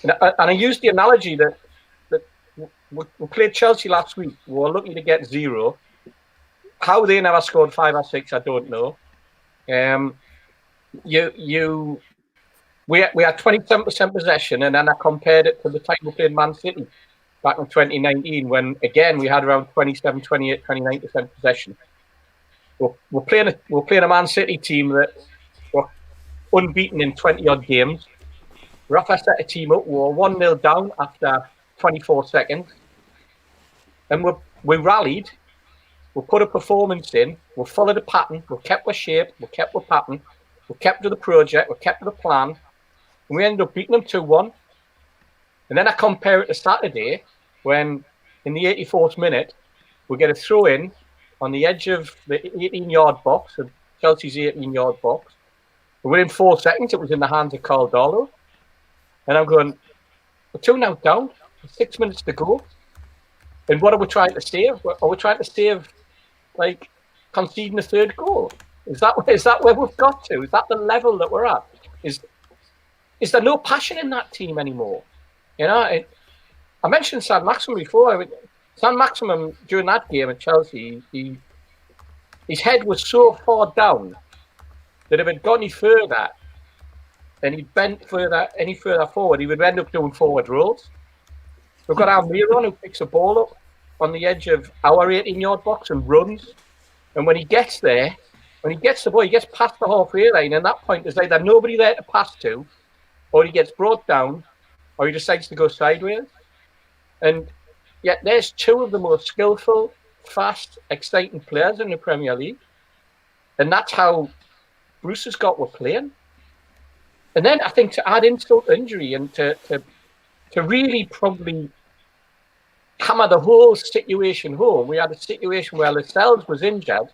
And I used the analogy that we played Chelsea last week. We were lucky to get 0. How they never scored 5 or 6, I don't know. We had 27% possession, and then I compared it to the time we played Man City back in 2019, when again we had around 27, 28, 29% possession. We're playing a Man City team that were unbeaten in 20-odd games. Rafa set a team up. We were 1-0 down after 24 seconds. And we rallied. We put a performance in. We followed a pattern. We kept our shape. We kept our pattern. We kept to the project. We kept to the plan. And we ended up beating them 2-1. And then I compare it to Saturday, when in the 84th minute, we get a throw in on the edge of the 18-yard box, of Chelsea's 18-yard box. And within 4 seconds, it was in the hands of Caldolo. And I'm going, we're 2-0 down, 6 minutes to go. And what are we trying to save? Are we trying to save, like, conceding a third goal? Is that where we've got to? Is that the level that we're at? Is there no passion in that team anymore? You know, I mentioned San Maximum before. San Maximum, during that game at Chelsea, his head was so far down that if it had gone any further and he'd bent any further forward, he would end up doing forward rolls. We've got Almiron who picks a ball up on the edge of our 18-yard box and runs. And when he gets there, when he gets the ball, he gets past the halfway line. And at that point, there's either nobody there to pass to, or he gets brought down, or he decides to go sideways. And yet there's 2 of the most skillful, fast, exciting players in the Premier League. And that's how Bruce has got we're playing. And then I think to add insult to injury and to really probably hammer the whole situation home, we had a situation where Lascelles was injured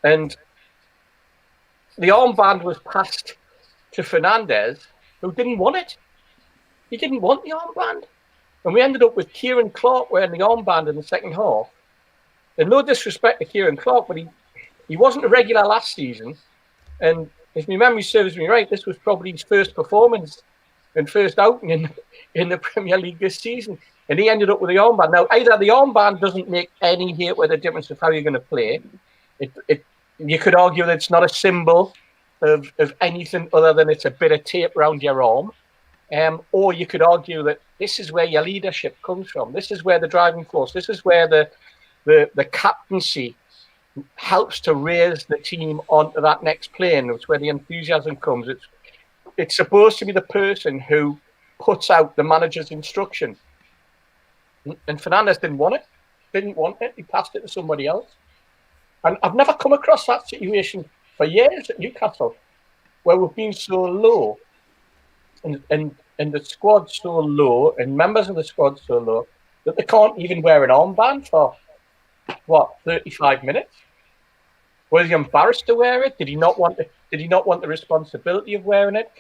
and the armband was passed to Fernandez, who didn't want it. He didn't want the armband. And we ended up with Kieran Clark wearing the armband in the second half. And no disrespect to Kieran Clark, but he wasn't a regular last season. And if my memory serves me right, this was probably his first performance and first outing in the Premier League this season. And he ended up with the armband. Now, either the armband doesn't make any hit with the difference of how you're going to play. You could argue that it's not a symbol of anything other than it's a bit of tape around your arm. Or you could argue that this is where your leadership comes from. This is where the driving force, this is where the captaincy helps to raise the team onto that next plane. It's where the enthusiasm comes. It's supposed to be the person who puts out the manager's instruction. And Fernandez didn't want it. He passed it to somebody else. And I've never come across that situation for years at Newcastle, where we've been so low and the squad's so low and members of the squad so low that they can't even wear an armband for, 35 minutes? Was he embarrassed to wear it? Did he not want the responsibility of wearing it?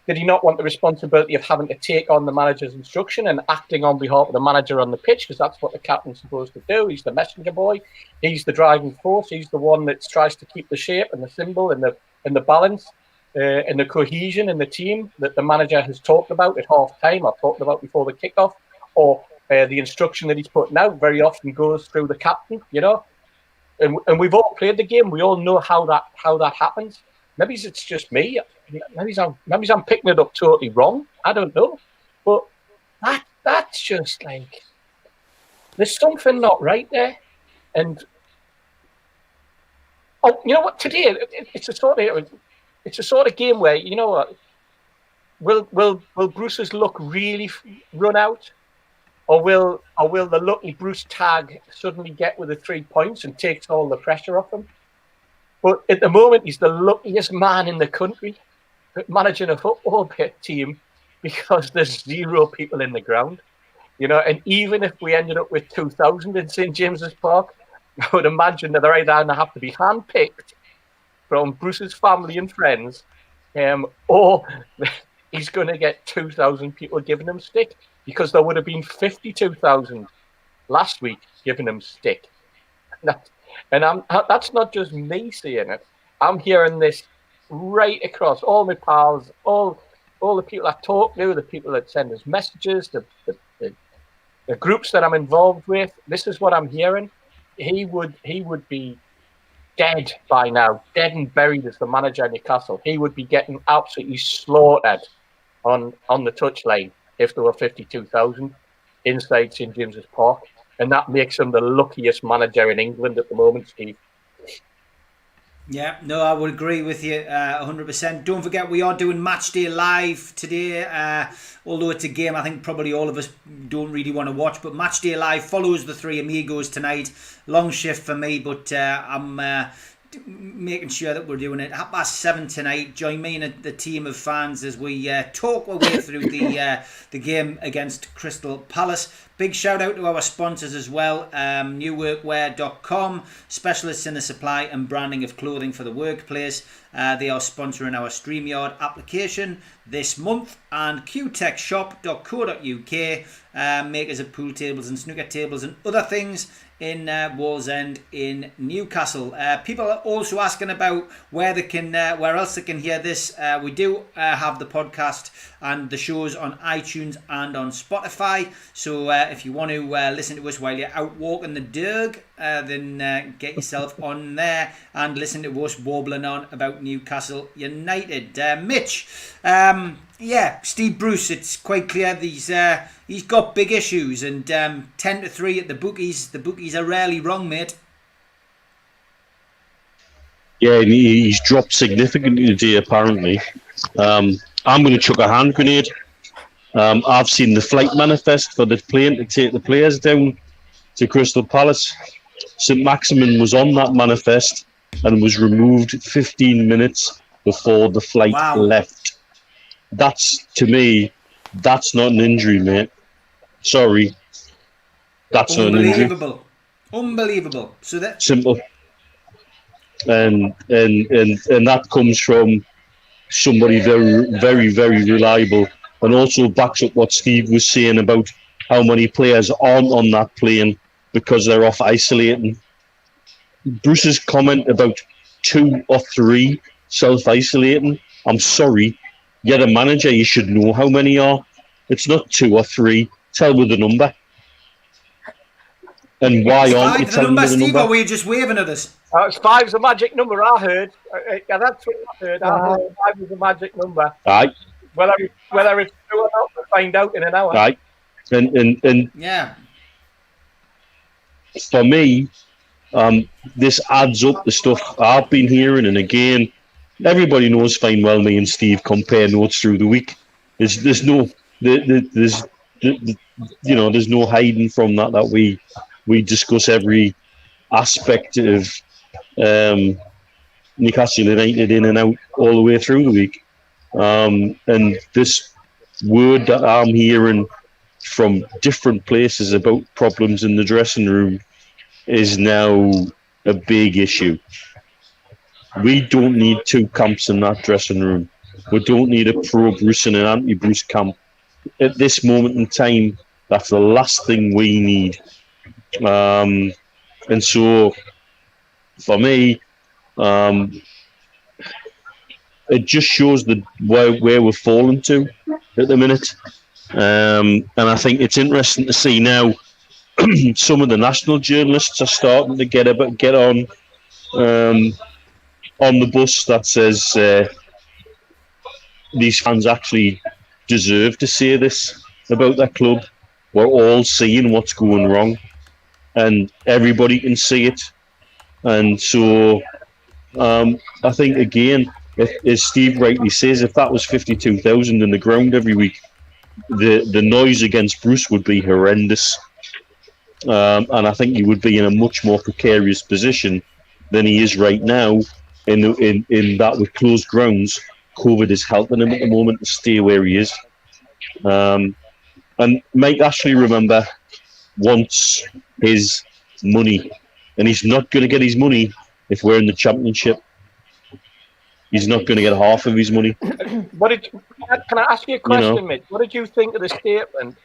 Did he not want the responsibility of having to take on the manager's instruction and acting on behalf of the manager on the pitch? Because that's what the captain's supposed to do. He's the messenger boy. He's the driving force. He's the one that tries to keep the shape and the symbol and the balance and the cohesion in the team that the manager has talked about at half time or talked about before the kickoff, or the instruction that he's putting out very often goes through the captain, you know. And we've all played the game. We all know how that happens. Maybe it's just me. Maybe I'm picking it up totally wrong. I don't know. But that's just like, there's something not right there. And you know what? Today it's a sort of game where, you know what, will Bruce's luck really run out? Or will the lucky Bruce tag suddenly get with the 3 points and takes all the pressure off him? But at the moment, he's the luckiest man in the country at managing a football team, because there's 0 people in the ground. You know, and even if we ended up with 2,000 in St. James's Park, I would imagine that they're either going to have to be handpicked from Bruce's family and friends, or he's going to get 2,000 people giving him stick, because there would have been 52,000 last week giving him stick. That's not just me saying it. I'm hearing this right across all my pals, all the people I talk to, the people that send us messages, the groups that I'm involved with. This is what I'm hearing. He would be dead by now, dead and buried as the manager of Newcastle. He would be getting absolutely slaughtered on the touchline if there were 52,000 inside St James's Park, and that makes him the luckiest manager in England at the moment, Steve. Yeah, no, I would agree with you 100%. Don't forget, we are doing Matchday Live today. Although it's a game I think probably all of us don't really want to watch, but Matchday Live follows the three Amigos tonight. Long shift for me, but I'm making sure that we're doing it 7:30 tonight. Join me and the team of fans as we talk our way through the game against Crystal Palace. Big shout out to our sponsors as well, newworkwear.com, specialists in the supply and branding of clothing for the workplace. They are sponsoring our StreamYard application this month, and qtechshop.co.uk, makers of pool tables and snooker tables and other things in Wallsend in Newcastle. People are also asking about where else they can hear this. We do have the podcast and the shows on iTunes and on Spotify. So if you want to listen to us while you're out walking the dog, then get yourself on there and listen to us warbling on about Newcastle United. Mitch, Steve Bruce, it's quite clear he's got big issues, and 10-3 at the bookies. The bookies are rarely wrong, mate. Yeah, he's dropped significantly today, apparently. I'm going to chuck a hand grenade. I've seen the flight manifest for the plane to take the players down to Crystal Palace. St Maximin was on that manifest and was removed 15 minutes before the flight left. That's, to me, that's not an injury, mate. Sorry. That's not an injury. Unbelievable. So that simple. And that comes from somebody very, very, very reliable, and also backs up what Steve was saying about how many players aren't on that plane because they're off isolating. Bruce's comment about 2 or 3 self-isolating, I'm sorry, you're the manager, you should know how many are. It's not 2 or 3. Tell me the number. And why aren't you telling me the number? Steve, or were you just waving at us? It's 5's the magic number, I heard. That's what I heard. I heard 5 is the magic number. Aye. Whether it's true or not, we'll find out in an hour. Aye. And yeah. For me, this adds up the stuff I've been hearing, and again, everybody knows fine well me and Steve compare notes through the week. There's no hiding from that we discuss every aspect of Newcastle United in and out all the way through the week. And this word that I'm hearing from different places about problems in the dressing room is now a big issue. We don't need 2 camps in that dressing room. We don't need a pro-Bruce and an anti-Bruce camp. At this moment in time, that's the last thing we need. And so, for me, it just shows where we're falling to at the minute. And I think it's interesting to see now some of the national journalists are starting to get on the bus that says these fans actually deserve to say this about their club. We're all seeing what's going wrong, and everybody can see it. And so I think, again, as Steve rightly says, if that was 52,000 in the ground every week, the noise against Bruce would be horrendous. And I think he would be in a much more precarious position than he is right now, in that with closed grounds, COVID is helping him at the moment to stay where he is. And Mike Ashley, remember, wants his money, and he's not going to get his money if we're in the Championship. He's not going to get half of his money. Can I ask you a question, Mitch? What did you think of the statement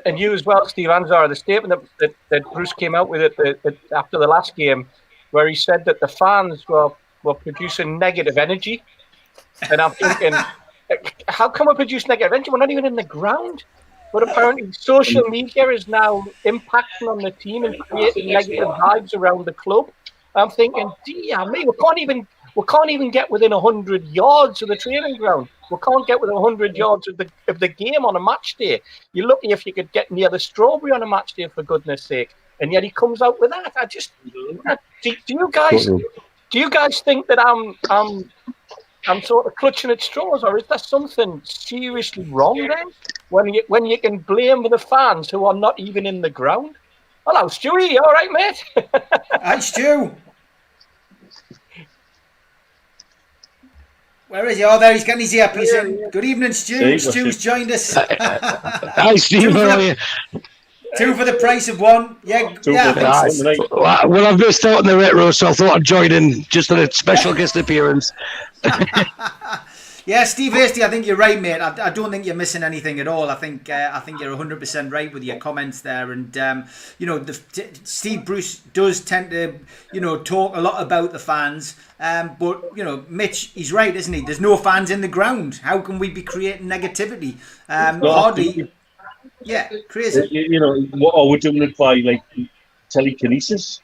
and you as well, Steve Anzar, the statement that Bruce came out with it after the last game, where he said that the fans were producing negative energy. And I'm thinking, how come we produce negative energy? We're not even in the ground. But apparently social media is now impacting on the team and creating negative vibes around the club. I'm thinking, dear me, we can't even get within 100 yards of the training ground. We can't get within 100 yards of the game on a match day. You're lucky if you could get near the strawberry on a match day, for goodness sake. And yet he comes out with that. Do you guys think that I'm sort of clutching at straws, or is there something seriously wrong then? When you can blame the fans who are not even in the ground? Hello, Stewie. You all right, mate? Hi, Stu. Where is he? Oh, there, he's getting his earpiece in. Good evening, Stu. Stu's joined us. Hi, Steve. How are you? 2 for the price of 1. Yeah. Well, I've missed out on the retro, so I thought I'd join in just on a special guest appearance. Yeah, Steve Hasty, I think you're right, mate. I don't think you're missing anything at all. I think you're 100% right with your comments there. And Steve Bruce does tend to talk a lot about the fans. But Mitch, he's right, isn't he? There's no fans in the ground. How can we be creating negativity? Hardly. Yeah, crazy. What are we doing it by like telekinesis?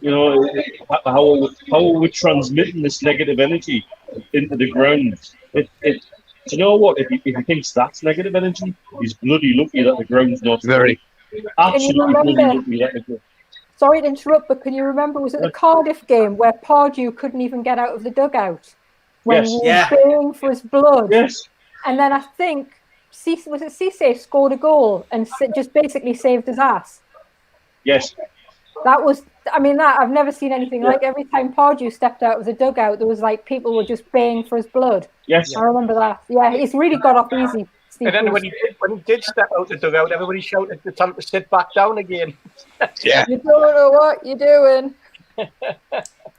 How are we transmitting this negative energy into the ground? Do you know what? If he thinks that's negative energy, he's bloody lucky that the ground's not very. Absolutely bloody lucky that Sorry to interrupt, but can you remember, was it the Cardiff game where Pardew couldn't even get out of the dugout when he was praying for his blood? Yes. And then I think, was it Cisse scored a goal and just basically saved his ass? Yes. That was, I've never seen anything like. Every time Pardew stepped out of the dugout, there was like people were just baying for his blood. Yes. I remember that. Yeah, he's really got off easy. And then when he did step out the dugout, everybody shouted to tell him to sit back down again. Yeah. You don't know what you're doing.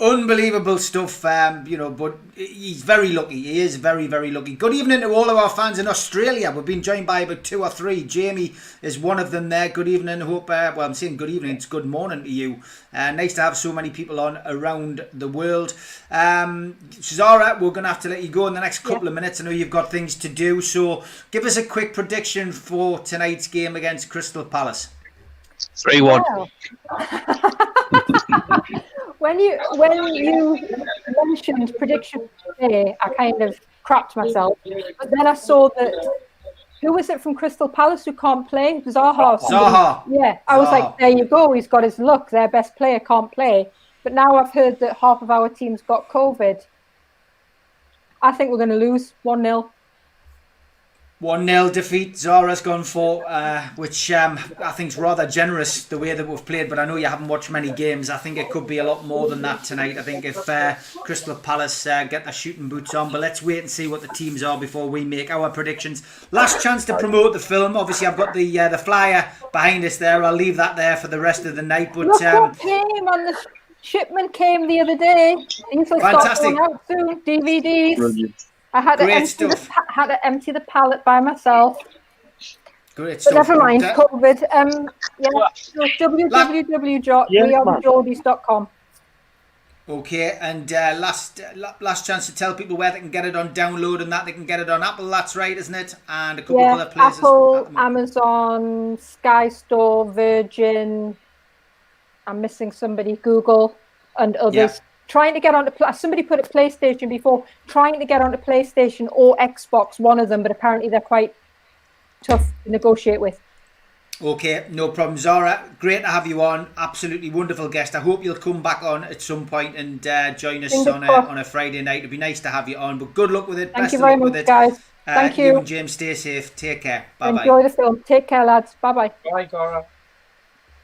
Unbelievable stuff, but he's very lucky. He is very, very lucky. Good evening to all of our fans in Australia. We've been joined by about 2 or 3. Jamie is one of them there. Good evening. Hope, I'm saying good evening. It's good morning to you. Nice to have so many people on around the world. Zara, we're going to have to let you go in the next couple of minutes. I know you've got things to do. So give us a quick prediction for tonight's game against Crystal Palace. 3-1. Wow. When you mentioned prediction today, I kind of crapped myself. But then I saw that, who was it from Crystal Palace who can't play? Zaha. Zaha. Yeah, I was like, there you go. He's got his luck. Their best player can't play. But now I've heard that half of our team's got COVID. I think we're going to lose 1-0. 1-0 defeat. Zara's gone for, which I think is rather generous the way that we've played, but I know you haven't watched many games. I think it could be a lot more than that tonight. I think if Crystal Palace get their shooting boots on, but let's wait and see what the teams are before we make our predictions. Last chance to promote the film. Obviously, I've got the flyer behind us there. I'll leave that there for the rest of the night. But look what came on the shipment came the other day. These will start going out soon. DVDs. Brilliant. I had to empty the pallet by myself. Great but never mind, COVID. So www.wearethegeordies.com. Okay, and last chance to tell people where they can get it on download and that they can get it on Apple. That's right, isn't it? And a couple of other places. Apple, Amazon, Sky Store, Virgin. I'm missing somebody. Google and others. Yeah. Trying to get onto somebody put it PlayStation before, trying to get onto PlayStation or Xbox, one of them, but apparently they're quite tough to negotiate with. Okay, no problem. Zara, great to have you on. Absolutely wonderful guest. I hope you'll come back on at some point and join us on a Friday night. It'd be nice to have you on, but good luck with it. Thank you very much, guys. Thank you. You and James, stay safe. Take care. Bye-bye. Enjoy the film. Take care, lads. Bye-bye. Bye, Zara.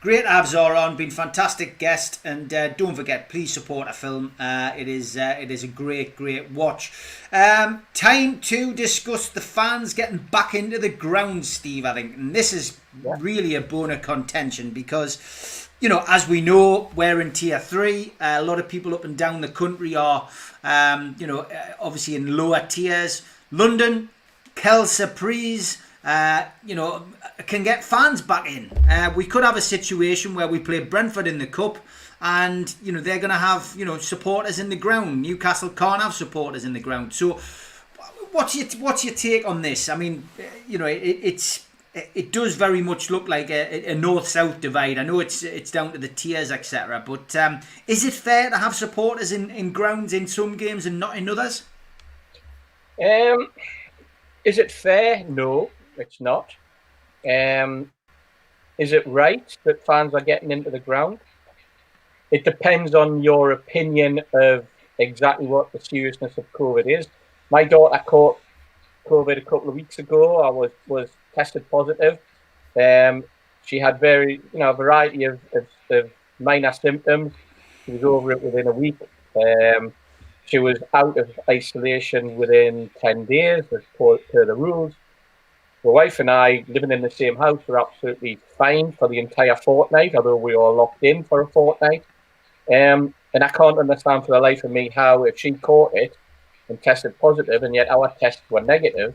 Great to have Zara on, been fantastic guest, and don't forget, please support a film. It is a great watch. Time to discuss the fans getting back into the ground, Steve, I think, and this is really a bone of contention because, as we know, we're in tier 3. A lot of people up and down the country are, obviously in lower tiers. London, Quelle surprise. can get fans back in. We could have a situation where we play Brentford in the Cup, and they're going to have supporters in the ground. Newcastle can't have supporters in the ground. So, what's your take on this? I mean, it does very much look like a north-south divide. I know it's down to the tiers, etc. But is it fair to have supporters in grounds in some games and not in others? Is it fair? No, it's not. Is it right that fans are getting into the ground? It depends on your opinion of exactly what the seriousness of COVID is. My daughter caught COVID a couple of weeks ago. I was tested positive. She had a variety of minor symptoms. She was over it within a week. She was out of isolation within 10 days, as per the rules. My wife and I, living in the same house, were absolutely fine for the entire fortnight, although we were locked in for a fortnight. And I can't understand for the life of me how, if she caught it and tested positive, and yet our tests were negative,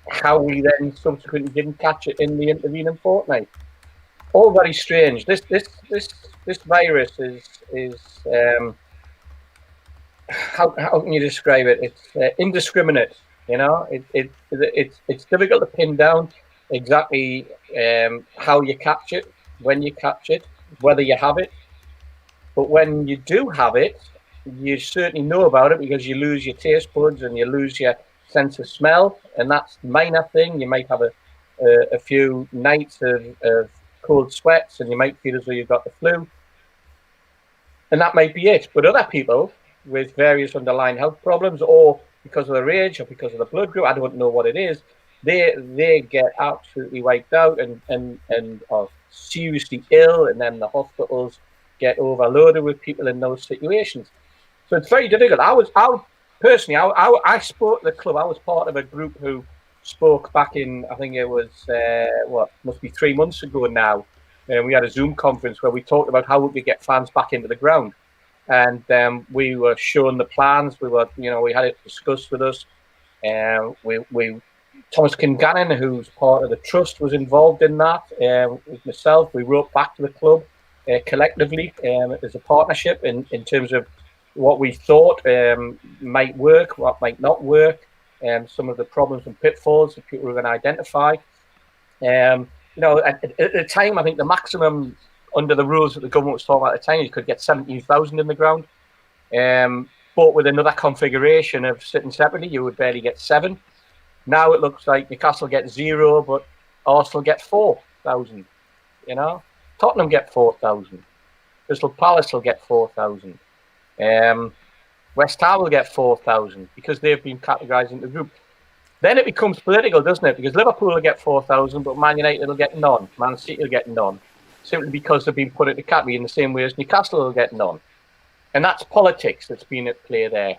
how we then subsequently didn't catch it in the intervening fortnight. All very strange. This virus is how can you describe it? It's indiscriminate. It's difficult to pin down exactly how you catch it, when you catch it, whether you have it. But when you do have it, you certainly know about it because you lose your taste buds and you lose your sense of smell, and that's the minor thing. You might have a few nights of cold sweats, and you might feel as though you've got the flu, and that might be it. But other people with various underlying health problems, or because of their age, or because of the blood group, I don't know what it is, they get absolutely wiped out and are seriously ill, and then the hospitals get overloaded with people in those situations. So it's very difficult. I spoke to the club. I was part of a group who spoke back in, I think it was, must be 3 months ago now. And we had a Zoom conference where we talked about how we get fans back into the ground. And we were shown the plans. We had it discussed with us. Thomas Kingannon, who's part of the trust, was involved in that. With myself, we wrote back to the club collectively as a partnership in terms of what we thought might work, what might not work, some of the problems and pitfalls that people were going to identify. At the time, I think the maximum under the rules that the government was talking about at the time, you could get 17,000 in the ground. But with another configuration of sitting separately, you would barely get 7. Now it looks like Newcastle get 0, but Arsenal get 4,000. Tottenham get 4,000. Crystal Palace will get 4,000. West Ham will get 4,000 because they've been categorised into the group. Then it becomes political, doesn't it? Because Liverpool will get 4,000, but Man United will get none. Man City will get none, simply because they've been put into category in the same way as Newcastle will get none. And that's politics that's been at play there.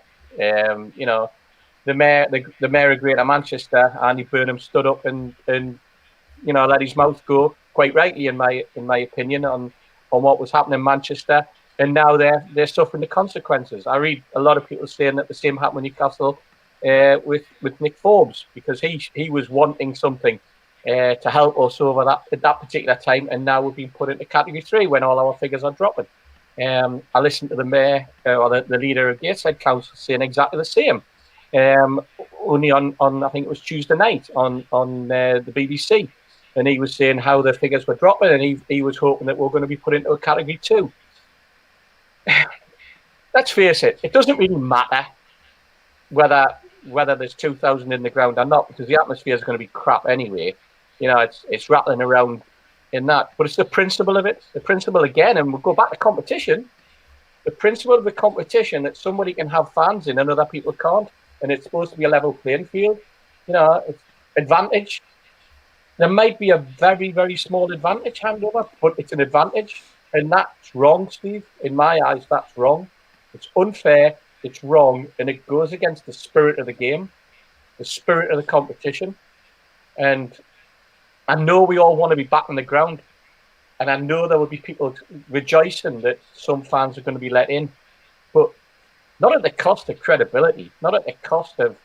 The mayor of Greater Manchester, Andy Burnham, stood up and let his mouth go, quite rightly in my opinion, on what was happening in Manchester. And now they're suffering the consequences. I read a lot of people saying that the same happened with Newcastle with Nick Forbes, because he was wanting something to help us over at that particular time, and now we've been put into category 3 when all our figures are dropping. I listened to the mayor or the leader of Gateshead Council saying exactly the same. Only on I think it was Tuesday night on the BBC, and he was saying how the figures were dropping, and he was hoping that we're going to be put into a category 2. Let's face it, it doesn't really matter whether there's 2,000 in the ground or not, because the atmosphere is going to be crap anyway. It's rattling around in that. But it's the principle of it. The principle again, and we'll go back to competition. The principle of the competition that somebody can have fans in and other people can't, and it's supposed to be a level playing field. It's advantage. There might be a very, very small advantage handover, but it's an advantage. And that's wrong, Steve. In my eyes, that's wrong. It's unfair, it's wrong, and it goes against the spirit of the game, the spirit of the competition. And I know we all want to be back on the ground, and I know there will be people rejoicing that some fans are going to be let in, but not at the cost of credibility, not at the cost of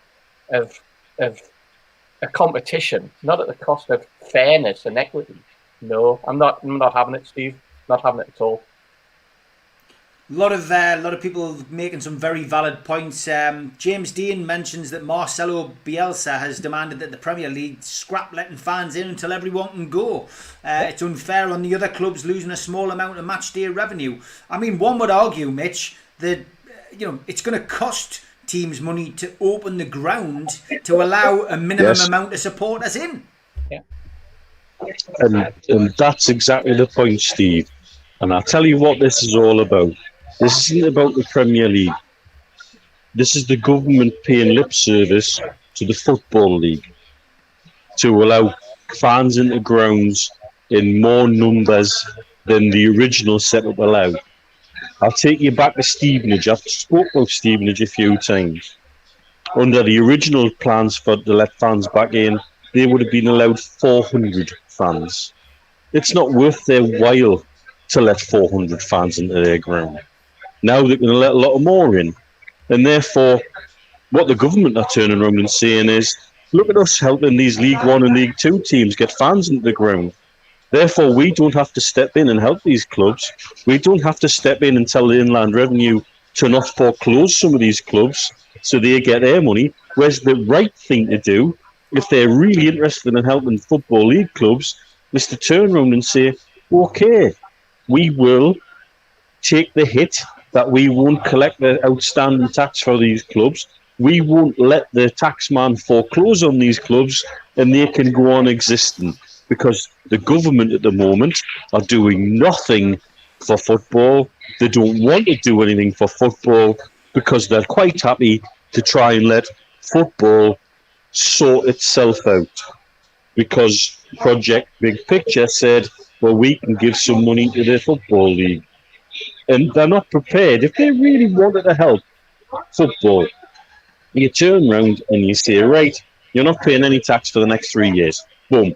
a competition, not at the cost of fairness and equity. No, I'm not having it, Steve. Not having it at all. A lot of people making some very valid points. James Dean mentions that Marcelo Bielsa has demanded that the Premier League scrap letting fans in until everyone can go. It's unfair on the other clubs losing a small amount of match day revenue. I mean, one would argue, Mitch, that it's going to cost teams money to open the ground to allow a minimum amount of supporters in. Yeah. And that's exactly the point, Steve. And I'll tell you what this is all about. This isn't about the Premier League. This is the government paying lip service to the Football League to allow fans into grounds in more numbers than the original setup allowed. I'll take you back to Stevenage. I've spoken about Stevenage a few times. Under the original plans to let fans back in, they would have been allowed 400 fans. It's not worth their while to let 400 fans into their ground. Now they're going to let a lot more in. And therefore, what the government are turning around and saying is, look at us helping these League One and League Two teams get fans into the ground. Therefore, we don't have to step in and help these clubs. We don't have to step in and tell the Inland Revenue to not foreclose some of these clubs so they get their money. Whereas the right thing to do, if they're really interested in helping Football League clubs, is to turn around and say, okay, we will take the hit that we won't collect the outstanding tax for these clubs. We won't let the taxman foreclose on these clubs and they can go on existing, because the government at the moment are doing nothing for football. They don't want to do anything for football because they're quite happy to try and let football sort itself out, because Project Big Picture said, well, we can give some money to the Football League. And they're not prepared. If they really wanted to help football, you turn around and you say, right, you're not paying any tax for the next 3 years. Boom.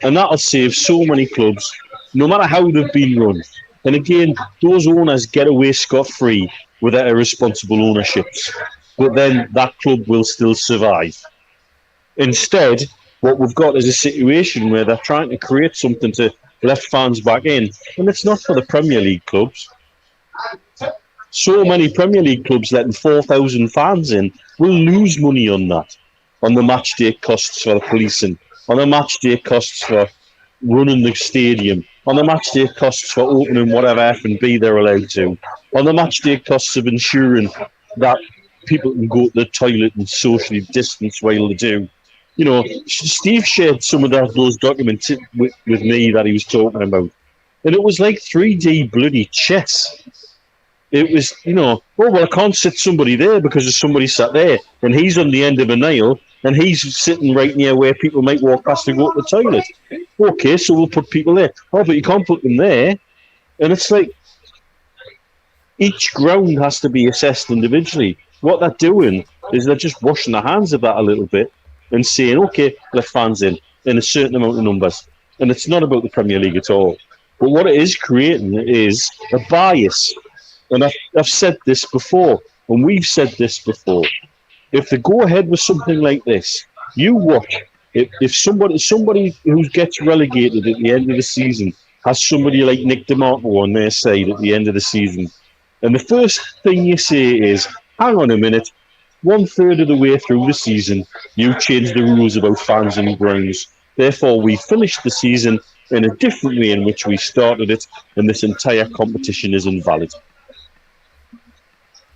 And that'll save so many clubs, no matter how they've been run. And again, those owners get away scot-free with their irresponsible ownerships. But then that club will still survive. Instead, what we've got is a situation where they're trying to create something to let fans back in, and it's not for the Premier League clubs. So many Premier League clubs letting 4,000 fans in will lose money on that, on the match day costs for the policing, on the match day costs for running the stadium, on the match day costs for opening whatever F&B they're allowed to, on the match day costs of ensuring that people can go to the toilet and socially distance while they do. You know, Steve shared some of those documents with me that he was talking about. And it was like 3D bloody chess. It was, oh, well, I can't sit somebody there because there's somebody sat there. And he's on the end of an aisle and he's sitting right near where people might walk past to go to the toilet. Okay, so we'll put people there. Oh, but you can't put them there. And it's like, each ground has to be assessed individually. What they're doing is they're just washing their hands of that a little bit and saying, okay, let fans in a certain amount of numbers. And it's not about the Premier League at all. But what it is creating is a bias. And I've said this before, and we've said this before. If they go ahead with something like this, you watch. If somebody who gets relegated at the end of the season has somebody like Nick DeMarco on their side at the end of the season, and the first thing you say is, hang on a minute, 1/3 of the way through the season, you changed the rules about fans and grounds. Therefore, we finished the season in a different way in which we started it, and this entire competition is invalid.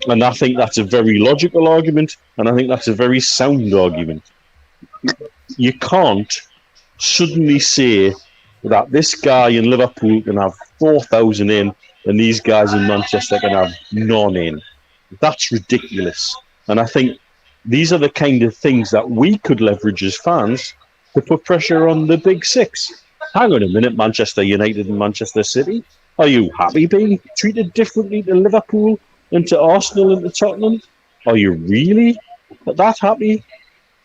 And I think that's a very logical argument, and I think that's a very sound argument. You can't suddenly say that this guy in Liverpool can have 4,000 in, and these guys in Manchester can have none in. That's ridiculous. And I think these are the kind of things that we could leverage as fans to put pressure on the big six. Hang on a minute, Manchester United and Manchester City. Are you happy being treated differently to Liverpool and to Arsenal and to Tottenham? Are you really that happy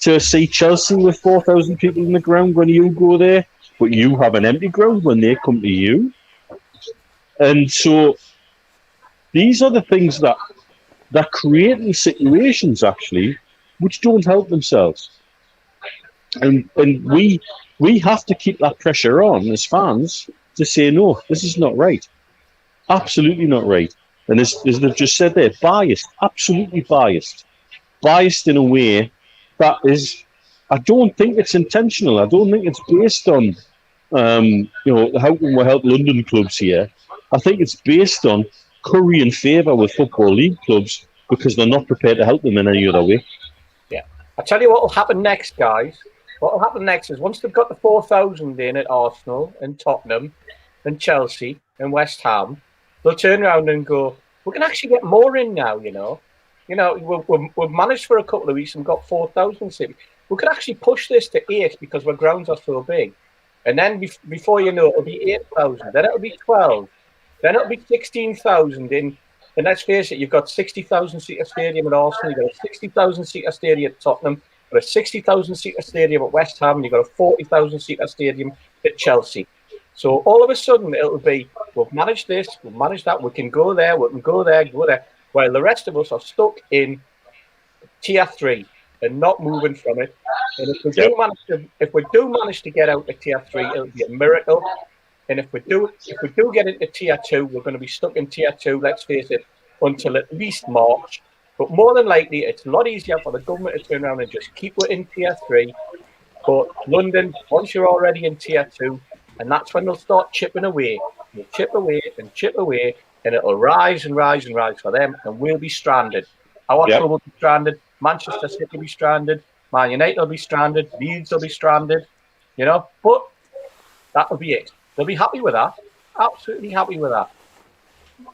to see Chelsea with 4,000 people in the ground when you go there, but you have an empty ground when they come to you? And so these are the things that creating situations, actually, which don't help themselves. And we have to keep that pressure on as fans to say, no, this is not right. Absolutely not right. And as they've just said there, biased, absolutely biased. Biased in a way that is, I don't think it's intentional. I don't think it's based on, how can we help London clubs here? I think it's based on curry and favour with Football League clubs because they're not prepared to help them in any other way. Yeah. I'll tell you what will happen next, guys. What will happen next is once they've got the 4,000 in at Arsenal and Tottenham and Chelsea and West Ham, they'll turn around and go, we can actually get more in now, we've managed for a couple of weeks and got 4,000 City. We could actually push this to 8 because our grounds are so big. And then before you know it, it'll be 8,000. Then it'll be 12. Then it'll be 16,000 in. And let's face it, you've got 60,000 seater stadium at Arsenal, you've got a 60,000 seater stadium at Tottenham, you've got a 60,000 seater stadium at West Ham, and you've got a 40,000 seater stadium at Chelsea. So all of a sudden it'll be, we've managed this, we've managed that, we can go there, go there, while the rest of us are stuck in tier 3 and not moving from it. And if we do manage to get out of tier 3, it'll be a miracle. And if we do get into tier 2, we're going to be stuck in tier 2, let's face it, until at least March. But more than likely, it's a lot easier for the government to turn around and just keep it in tier 3. But London, once you're already in tier 2, and that's when they'll start chipping away. They'll chip away and chip away, and it'll rise and rise and rise for them, and we'll be stranded. Our club will be stranded. Manchester City will be stranded. Man United will be stranded. Leeds will be stranded. But that'll be it. They'll be happy with that. Absolutely happy with that.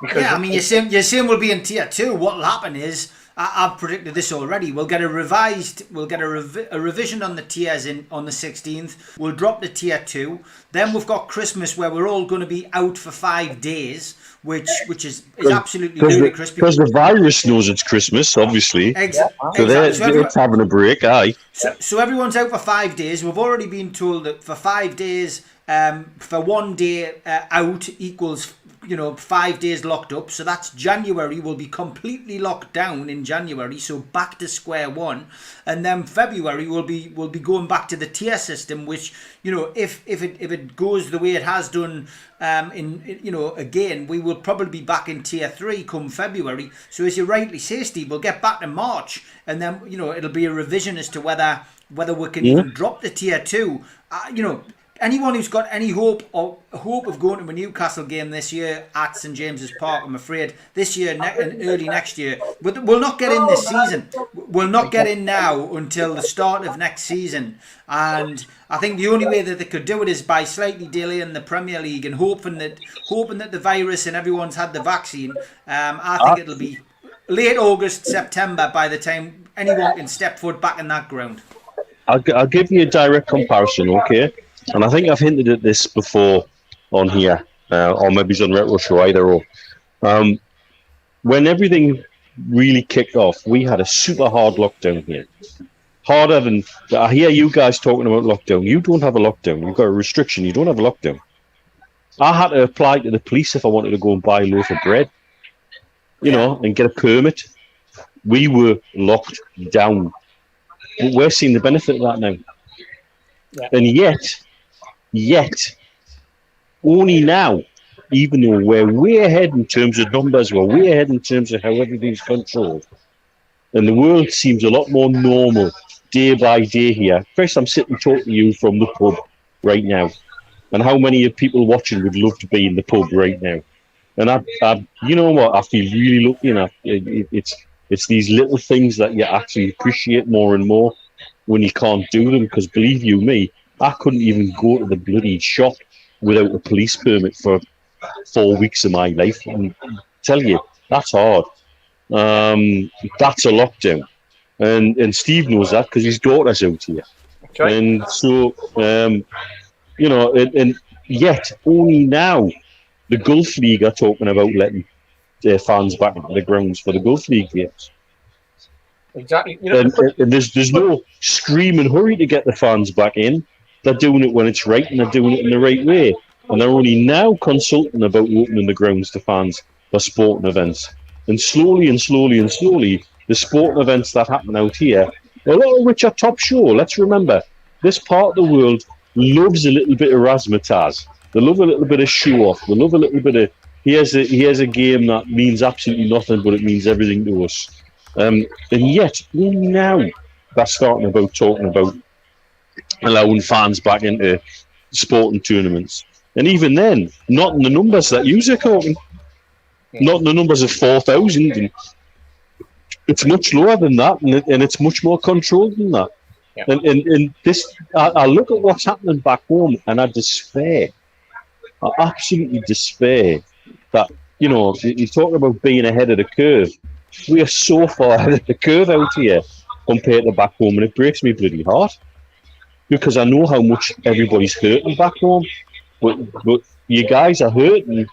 Because you're saying we'll be in tier 2. What'll happen is, I've predicted this already. We'll get a revision on the tiers on the 16th. We'll drop to tier 2. Then we've got Christmas where we're all going to be out for 5 days, which is absolutely ludicrous. Because the virus knows it's Christmas, obviously. Exactly. So it's having a break, aye. So everyone's out for 5 days. We've already been told that for 5 days, for 1 day out equals 5 days locked up. So that's January. We'll be completely locked down in January. So back to square one. And then February we'll be going back to the tier system, which if it goes the way it has done again, we will probably be back in tier 3 come February. So as you rightly say, Steve, we'll get back to March, and then it'll be a revision as to whether we can even drop the tier 2. Anyone who's got any hope of going to a Newcastle game this year at St James's Park, I'm afraid this year and early next year, we'll not get in this season. We'll not get in now until the start of next season. And I think the only way that they could do it is by slightly delaying the Premier League and hoping that the virus and everyone's had the vaccine. I think it'll be late August, September by the time anyone can step foot back in that ground. I'll give you a direct comparison, okay? And I think I've hinted at this before on here, or maybe it's on Retro Show, either or. When everything really kicked off, we had a super hard lockdown here. Harder than... I hear you guys talking about lockdown. You don't have a lockdown. You've got a restriction. You don't have a lockdown. I had to apply to the police if I wanted to go and buy a loaf of bread, and get a permit. We were locked down. But we're seeing the benefit of that now. Yeah. And yet, only now, even though we're way ahead in terms of numbers, we're way ahead in terms of how everything's controlled, and the world seems a lot more normal day by day here. Chris, I'm sitting talking to you from the pub right now, and how many of people watching would love to be in the pub right now? And I you know what? I feel really lucky enough. It's these little things that you actually appreciate more and more when you can't do them. Because believe you me, I couldn't even go to the bloody shop without a police permit for 4 weeks of my life. And I tell you, that's hard. That's a lockdown. And Steve knows that because his daughter's out here. Right. And so, and yet, only now, the Gulf League are talking about letting their fans back into the grounds for the Gulf League games. Exactly. And there's no screaming hurry to get the fans back in. They're doing it when it's right, and they're doing it in the right way. And they're only now consulting about opening the grounds to fans for sporting events. And slowly, the sporting events that happen out here, a lot of which are top show. Let's remember, this part of the world loves a little bit of razzmatazz. They love a little bit of show off. They love a little bit of here's a game that means absolutely nothing, but it means everything to us. And yet we now are starting about talking about allowing fans back into sporting tournaments. And even then, not in the numbers that you're quoting, not in the numbers of 4,000. And it's much lower than that, and it's much more controlled than that. Yeah. And this, I look at what's happening back home, and I despair. I absolutely despair that, you know, you talk about being ahead of the curve. We are so far ahead of the curve out here compared to back home, and it breaks me bloody heart. Because I know how much everybody's hurting back home, but you guys are hurting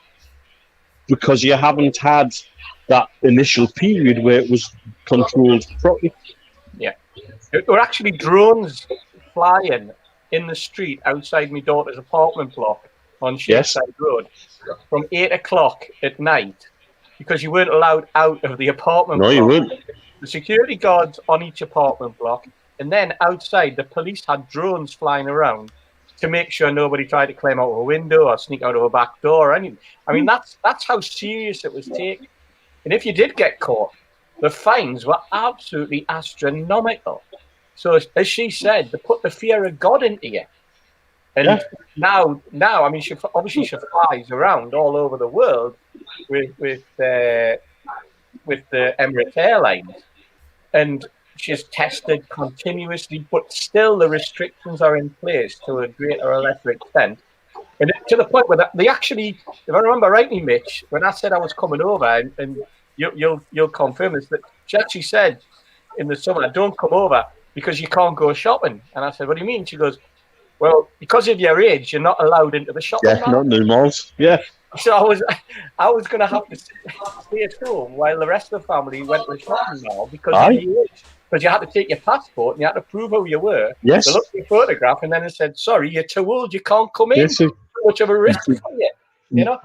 because you haven't had that initial period where it was controlled properly. Yeah, there were actually drones flying in the street outside my daughter's apartment block on Shadeside Road from 8 o'clock at night because you weren't allowed out of the apartment block. No, you weren't. The security guards on each apartment block. And then outside, the police had drones flying around to make sure nobody tried to climb out of a window or sneak out of a back door or anything. I mean, that's how serious it was taken. And if you did get caught, the fines were absolutely astronomical. So, as she said, they put the fear of God into you. And now, I mean, she flies around all over the world with the Emirates Airlines. And she's tested continuously, but still the restrictions are in place to a greater or lesser extent. And to the point where they actually, if I remember rightly, Mitch, when I said I was coming over, and you'll confirm this, that she actually said in the summer, don't come over because you can't go shopping. And I said, what do you mean? She goes, well, because of your age, you're not allowed into the shopping mall. Not in the malls. Yeah. So I was going to have to stay at home while the rest of the family went to the shopping mall because of your age. Because you had to take your passport and you had to prove who you were. Yes. They looked at your photograph and then it said, sorry, you're too old, you can't come in. Yes, too much of a risk for you. You know?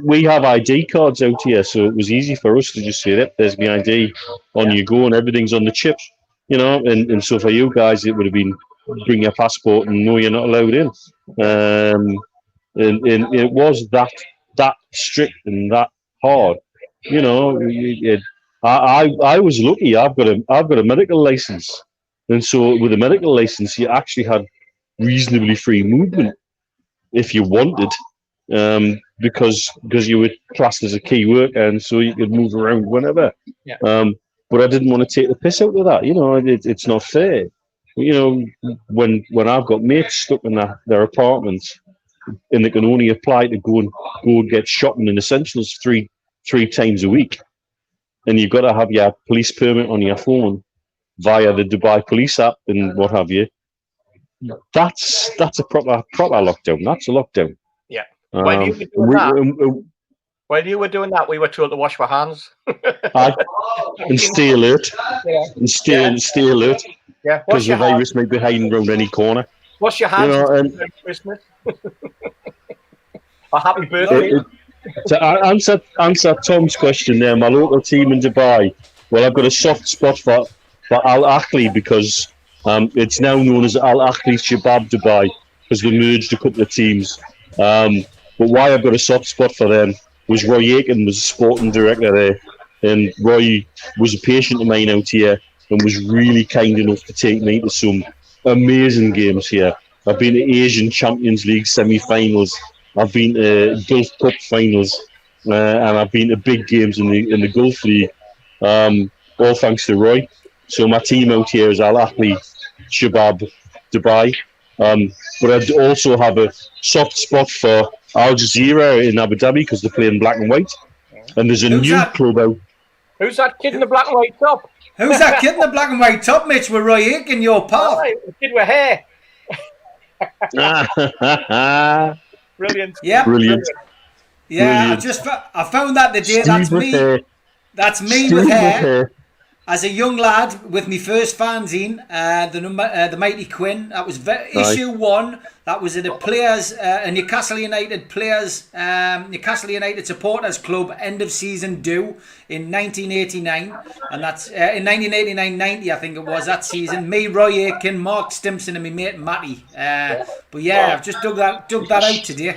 We have ID cards out here, so it was easy for us to just say that there's my ID on you go and everything's on the chip. You know, and so for you guys it would have been bring your passport and no, you're not allowed in. And it was that strict and that hard. You know, I was lucky. I've got a medical license, and so with a medical license, you actually had reasonably free movement if you wanted, because you were classed as a key worker, and so you could move around whenever. Yeah. But I didn't want to take the piss out of that. You know, it's not fair. You know, when I've got mates stuck in their apartments, and they can only apply to go and get shopping in essentials three times a week. And you've got to have your police permit on your phone via the Dubai police app and what have you. That's a proper lockdown. That's a lockdown. Yeah. While you were doing that, we were told to wash our hands. And stay alert. Yeah. And stay alert. Yeah. Because the virus may be hiding around any corner. Wash your hands. You know, Merry Christmas. Or happy birthday. To answer Tom's question there, my local team in Dubai, well, I've got a soft spot for Al Ahly because it's now known as Al Ahly Shabab Dubai because we merged a couple of teams. But why I've got a soft spot for them was Roy Aiken was a sporting director there, and Roy was a patient of mine out here and was really kind enough to take me to some amazing games here. I've been to Asian Champions League semi-finals. I've been to Gulf Cup finals, and I've been to big games in the Gulf League, all thanks to Roy. So my team out here is Al Ahly Shabab Dubai, but I also have a soft spot for Al Jazeera in Abu Dhabi because they play in black and white, and there's a new club out. Who's that kid in the black and white top? Who's that kid in the black and white top, Mitch? With Roy Aiken, your pal. Right, the kid with hair. Brilliant. Yeah. Brilliant. Yeah, Brilliant. I found that the day. Steve That's me. Hair. That's me Steve with hair. As a young lad with my first fanzine, the Mighty Quinn, that was issue 1. That was at a Newcastle United Newcastle United Supporters Club end of season do in 1989, and that's in 1989-90 I think it was that season. Me, Roy Aitken, Mark Stimpson, and my mate Matty. But yeah, I've just dug that out today.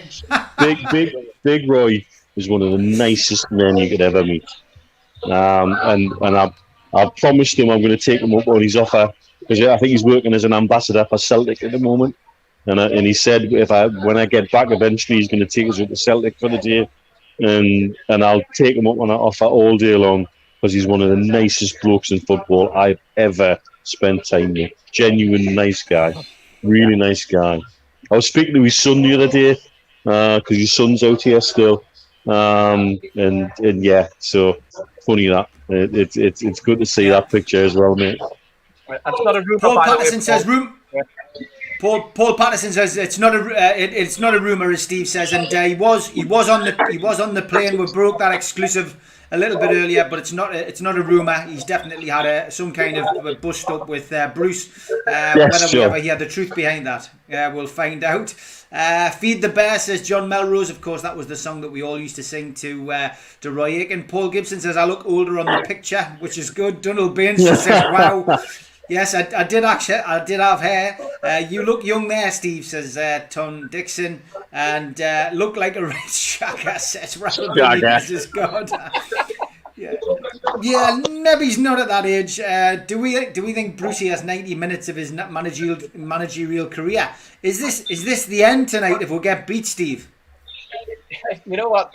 Big Roy was one of the nicest men you could ever meet, and I've promised him I'm going to take him up on his offer, because I think he's working as an ambassador for Celtic at the moment. And he said when I get back eventually, he's going to take us up to Celtic for the day, and I'll take him up on that offer all day long, because he's one of the nicest blokes in football I've ever spent time with. Genuine nice guy, really nice guy. I was speaking to his son the other day, because his son's out here still, and yeah, so funny that. It's good to see that picture as well, mate. That's not a rumor. Paul Patterson says Paul Patterson says it's not a rumor, as Steve says, and he was on the plane. We broke that exclusive a little bit earlier, but it's not a rumor. He's definitely had some kind of bust up with Bruce. Whether we ever hear the truth behind that, we'll find out. Feed the Bear, says John Melrose. Of course, that was the song that we all used to sing to Roy Aitken. Paul Gibson says I look older on the picture, which is good. Donald Baines just says wow. Yes, I did have hair. You look young there, Steve, says Tom Dixon, and look like a red shagger, says Ralph. This is God. Yeah, Nebby's not at that age. Do we think Brucey has 90 minutes of his managerial career? Is this the end tonight if we get beat, Steve? You know what?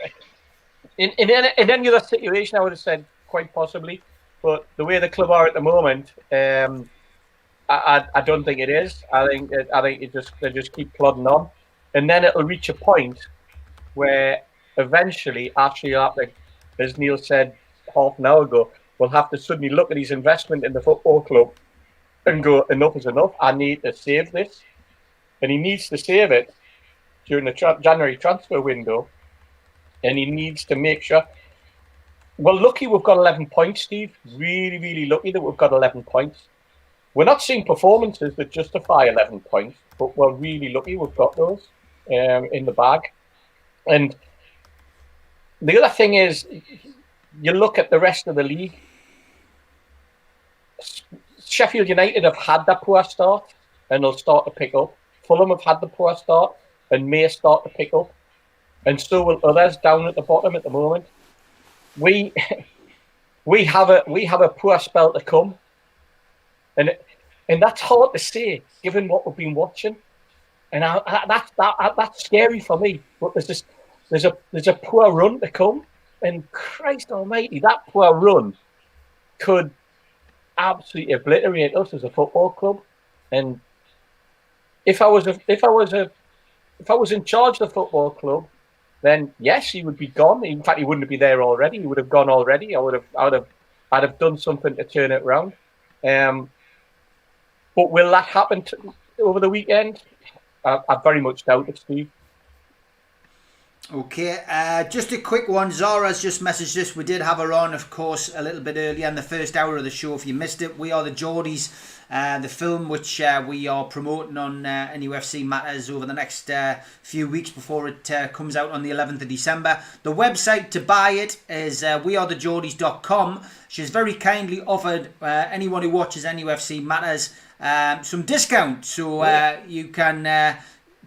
In any other situation, I would have said quite possibly. But the way the club are at the moment, I don't think it is. I think they just keep plodding on, and then it'll reach a point where eventually, after you'll have to, as Neil said half an hour ago, we'll have to suddenly look at his investment in the football club and go, enough is enough. I need to save this, and he needs to save it during the January transfer window, and he needs to make sure. Well, lucky we've got 11 points, Steve. Really, really lucky that we've got 11 points. We're not seeing performances that justify 11 points, but we're really lucky we've got those in the bag. And the other thing is, you look at the rest of the league. Sheffield United have had that poor start, and they'll start to pick up. Fulham have had the poor start, and may start to pick up. And so will others down at the bottom at the moment. We have a poor spell to come, and that's hard to say given what we've been watching, and that's scary for me. But there's a poor run to come, and Christ Almighty, that poor run could absolutely obliterate us as a football club. And if I was in charge of the football club, then yes, he would be gone. In fact, he wouldn't be there already. He would have gone already. I'd have done something to turn it around. But will that happen over the weekend? I very much doubt it, Steve. Okay, just a quick one. Zara's just messaged us. We did have her on, of course, a little bit earlier in the first hour of the show. If you missed it, We Are the Geordies, the film which we are promoting on NUFC Matters over the next few weeks before it comes out on the 11th of December. The website to buy it is wearethegeordies.com. She's very kindly offered anyone who watches NUFC Matters some discount. So you can...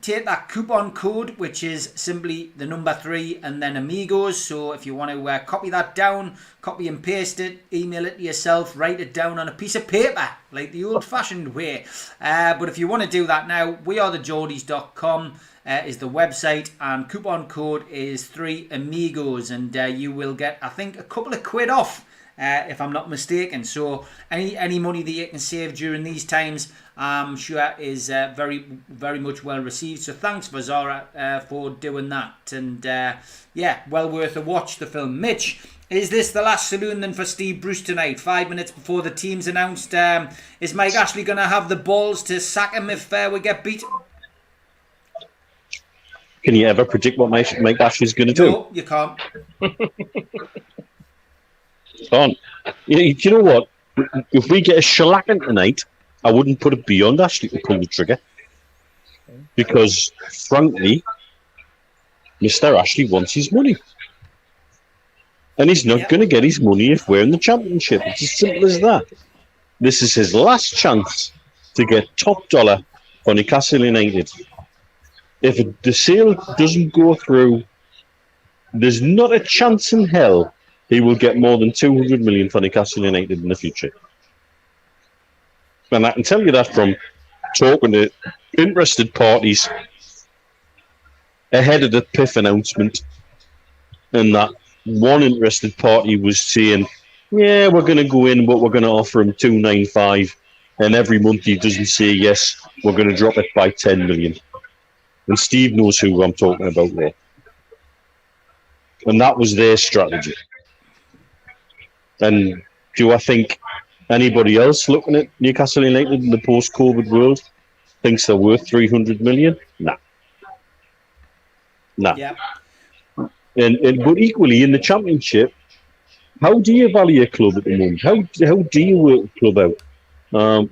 take that coupon code, which is simply the number 3 and then Amigos. So if you want to copy that down, copy and paste it, email it to yourself, write it down on a piece of paper, like the old-fashioned way. But if you want to do that now, wearethegeordies.com is the website, and coupon code is 3 Amigos, and you will get, I think, a couple of quid off, if I'm not mistaken. So any money that you can save during these times, I'm sure is very, very much well received. So thanks for Zara for doing that. And yeah, well worth a watch, the film. Mitch, is this the last saloon then for Steve Bruce tonight? 5 minutes before the team's announced. Is Mike Ashley going to have the balls to sack him if we get beat? Can you ever predict what Mike Ashley's going to do? No, you can't. Can't. You know what? if we get a shellacking tonight, I wouldn't put it beyond Ashley to pull the trigger. Because, frankly, Mr. Ashley wants his money. And he's not going to get his money if we're in the Championship. It's as simple as that. This is his last chance to get top dollar for Newcastle United. If the sale doesn't go through, there's not a chance in hell he will get more than 200 million for Newcastle United in the future. And I can tell you that from talking to interested parties ahead of the PIF announcement, and that one interested party was saying, yeah, we're going to go in, but we're going to offer him 295, and every month he doesn't say yes, we're going to drop it by 10 million. And Steve knows who I'm talking about there. And that was their strategy. And do I think anybody else looking at Newcastle United in the post-COVID world thinks they're worth 300 million? Nah. Yeah. But equally in the Championship, how do you value a club at the moment? How do you work a club out?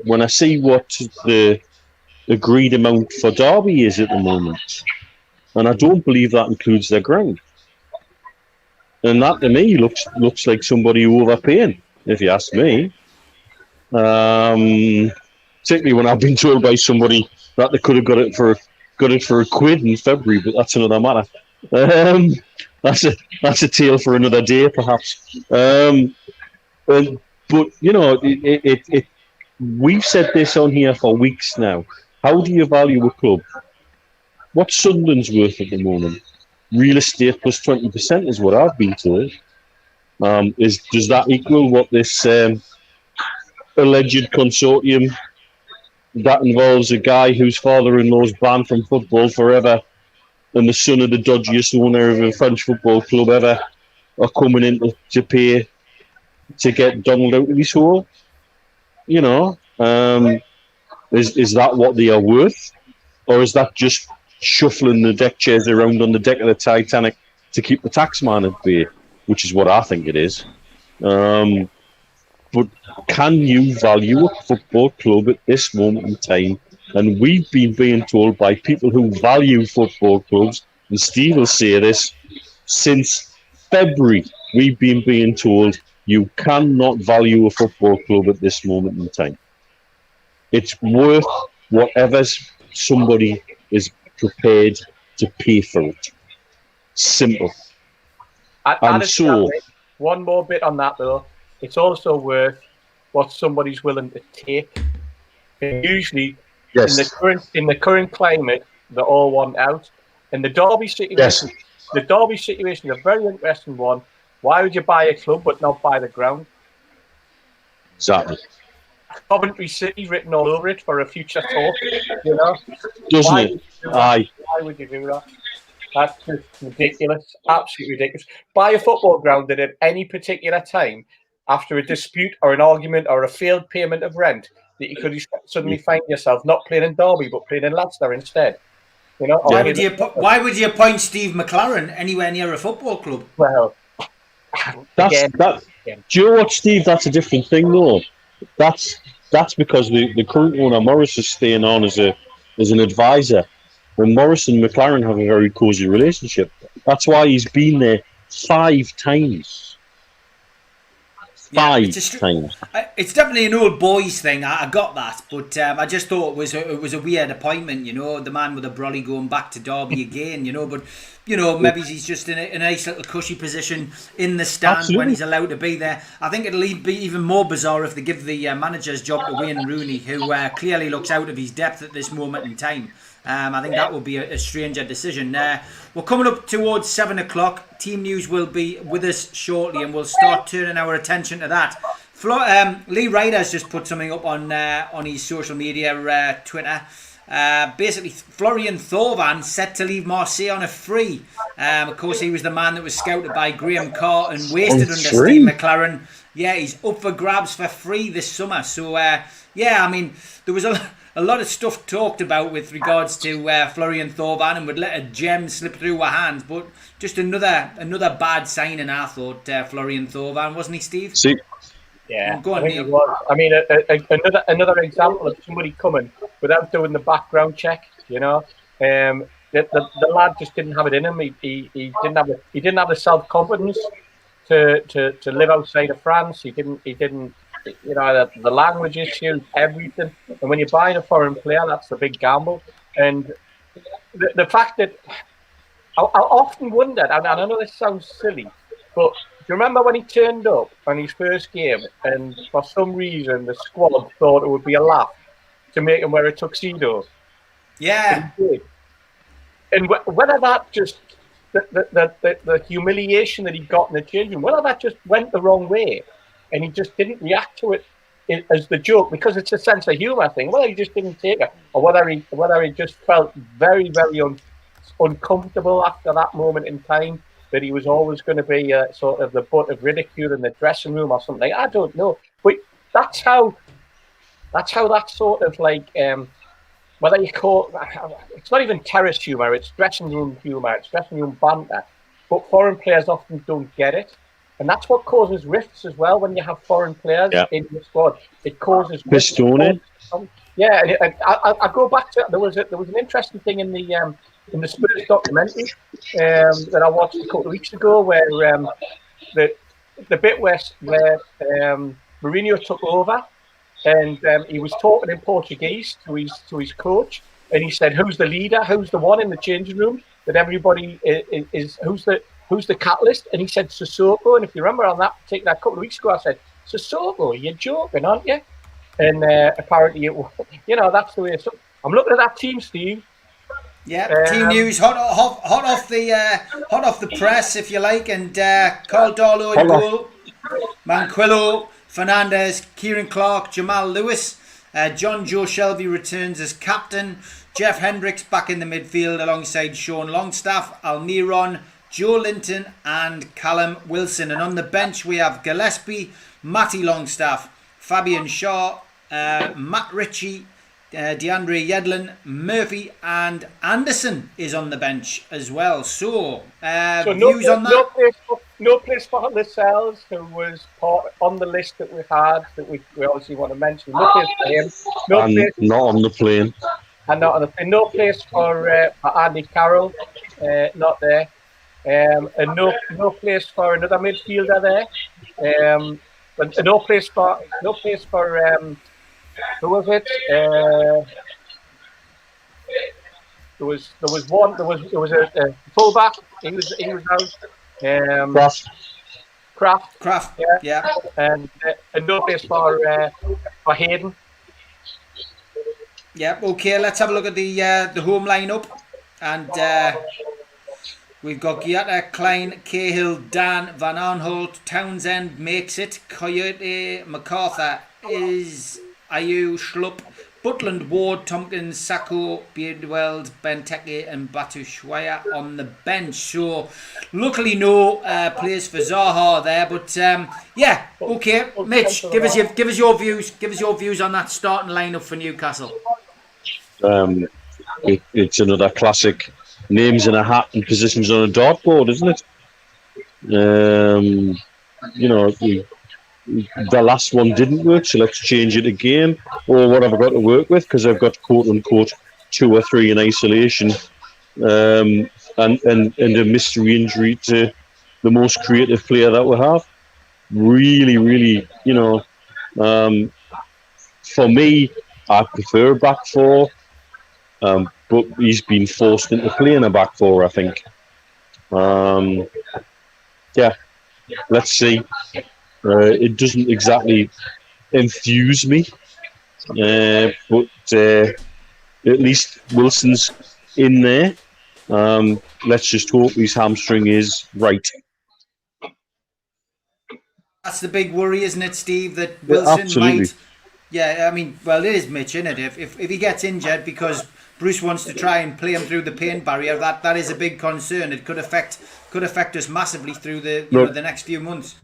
When I see what the agreed amount for Derby is at the moment, and I don't believe that includes their ground. And that to me looks like somebody overpaying, if you ask me. Particularly when I've been told by somebody that they could have got it for a quid in February, but that's another matter. That's a tale for another day, perhaps. But you know, we've said this on here for weeks now. How do you value a club? What's Sunderland's worth at the moment? Real estate plus 20% is what I've been told. Does that equal what this alleged consortium that involves a guy whose father-in-law's banned from football forever and the son of the dodgiest owner of a French football club ever are coming in to pay to get Donald out of his hole? You know, is that what they are worth? Or is that just shuffling the deck chairs around on the deck of the Titanic to keep the taxman at bay, which is what I think it is. But can you value a football club at this moment in time? And we've been being told by people who value football clubs, and Steve will say this, since February, we've been being told you cannot value a football club at this moment in time. It's worth whatever somebody is prepared to pay for it. Simple. And so, one more bit on that though. It's also worth what somebody's willing to take. And usually, yes, in the current climate, they all want out. And the Derby situation, yes, the Derby situation is a very interesting one. Why would you buy a club but not buy the ground? Exactly. Coventry City written all over it for a future talk, you know? Doesn't it? Aye. Why would you do that? That's just ridiculous. Absolutely ridiculous. Buy a football ground that at any particular time, after a dispute or an argument or a failed payment of rent, that you could suddenly find yourself not playing in Derby but playing in Leicester instead. You know? Why would you appoint Steve McLaren anywhere near a football club? Well, do you know what, Steve? That's a different thing, though. That's because the current owner, Morris, is staying on as an advisor. And Morris and McLaren have a very cosy relationship. That's why he's been there 5 times. Times. It's definitely an old boys thing. I got that, but I just thought it was a weird appointment. You know, the man with a brolly going back to Derby again. You know, but you know, maybe he's just in a nice little cushy position in the stand. Absolutely. When he's allowed to be there. I think it'll be even more bizarre if they give the manager's job to Wayne Rooney, who clearly looks out of his depth at this moment in time. I think that will be a stranger decision. We're coming up towards 7 o'clock. Team News will be with us shortly, and we'll start turning our attention to that. Lee Ryder's just put something up on his social media, Twitter. Basically, Florian Thauvin set to leave Marseille on a free. Of course, he was the man that was scouted by Graham Carr and wasted under Steve McLaren. Yeah, he's up for grabs for free this summer. So, yeah, I mean, there was a lot of stuff talked about with regards to Florian Thauvin, and would let a gem slip through our hands. But just another bad signing, I thought, Florian Thauvin, wasn't he, Steve? See, Yeah, Go on, I think he Neil. was. I mean, another example of somebody coming without doing the background check. You know, the lad just didn't have it in him. He didn't have the self confidence to live outside of France. He didn't. You know, the language issues, everything. And when you're buying a foreign player, that's the big gamble. And the fact that I often wondered, and I know this sounds silly, but do you remember when he turned up on his first game and for some reason the squad thought it would be a laugh to make him wear a tuxedo? Yeah. And he did. And whether that just, the humiliation that he got in the changing room, whether that just went the wrong way and he just didn't react to it as the joke, because it's a sense of humour thing, whether he just didn't take it or whether he just felt very, very uncomfortable after that moment in time, that he was always going to be sort of the butt of ridicule in the dressing room or something. I don't know, but that's how that sort of like whether you call it's not even terrace humour, it's dressing room humour, it's dressing room banter. But foreign players often don't get it, and that's what causes rifts as well. When you have foreign players in the squad, it causes rifts. Yeah, and I go back to there was an interesting thing in the Spurs documentary that I watched a couple of weeks ago, where the bit where Mourinho took over, and he was talking in Portuguese to his coach, and he said, "Who's the leader? Who's the one in the changing room that everybody is? Who's the catalyst?" And he said, "Sissoko." And if you remember on that couple of weeks ago, I said, "Sissoko, you're joking, aren't you?" And apparently, that's the way. So I'm looking at that team, Steve. Yeah, team news hot off the press, if you like, and Carl Darlow in goal, Manquillo, Fernandez, Kieran Clark, Jamal Lewis, John Joe Shelby returns as captain, Jeff Hendricks back in the midfield alongside Sean Longstaff, Almiron, Joe Linton and Callum Wilson, and on the bench we have Gillespie, Matty Longstaff, Fabian Shaw, Matt Ritchie, DeAndre Yedlin, Murphy and Anderson is on the bench as well. So views on that? No place for Lascelles, who was on the list that we had, that we obviously want to mention. No place for him. Not on the plane. And not on the plane. No place for Andy Carroll, not there. And no place for another midfielder there. But no place for who was it? There was a fullback. He was out. Kraft. Yeah. And no place for Hayden. Yeah. Okay. Let's have a look at the home lineup, and we've got Giata, Klein, Cahill, Dan, Van Arnholt, Townsend makes it, Coyote, MacArthur is Ayew, Schlupp, Butland, Ward, Tompkins, Sacco, Beardweld, Benteke and Batshuayi on the bench. So luckily no place for Zaha there, but okay. Mitch, give us your views on that starting lineup for Newcastle. It's another classic names in a hat and positions on a dartboard, isn't it? The last one didn't work, so let's change it again. Or what have I got to work with? Because I've got quote unquote 2 or 3 in isolation, and a mystery injury to the most creative player that we have. Really, really, for me, I prefer a back 4, but he's been forced into playing a back 4, I think. Let's see. It doesn't exactly enthuse me, but at least Wilson's in there. Let's just hope his hamstring is right. That's the big worry, isn't it, Steve? That Wilson might. Yeah, I mean, well, it is Mitch, isn't it? If he gets injured because Bruce wants to try and play him through the pain barrier, that is a big concern. It could affect us massively through the next few months.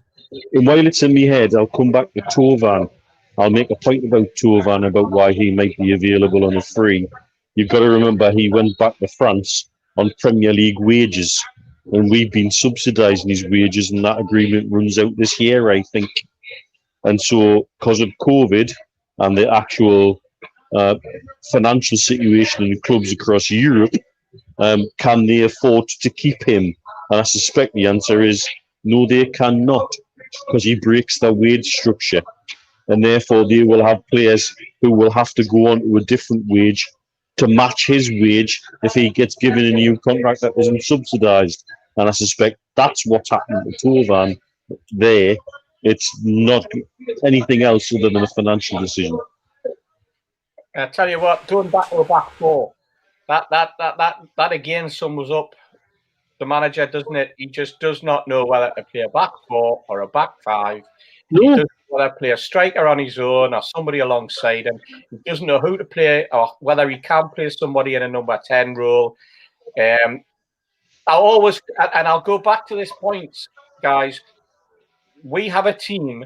And while it's in my head, I'll come back to Tovan. I'll make a point about Tovan, about why he might be available on a free. You've got to remember he went back to France on Premier League wages, and we've been subsidising his wages, and that agreement runs out this year, I think. And so, because of COVID and the actual financial situation in clubs across Europe, can they afford to keep him? And I suspect the answer is no, they cannot, because he breaks their wage structure. And therefore, they will have players who will have to go on to a different wage to match his wage if he gets given a new contract that isn't subsidised. And I suspect that's what's happened to Tovan there. It's not anything else other than a financial decision. I tell you what, going back to the back four, that again sums up the manager, doesn't it? He just does not know whether to play a back four or a back five. He doesn't know whether to play a striker on his own or somebody alongside him. He doesn't know who to play or whether he can play somebody in a number 10 role. I'll go back to this point, guys. We have a team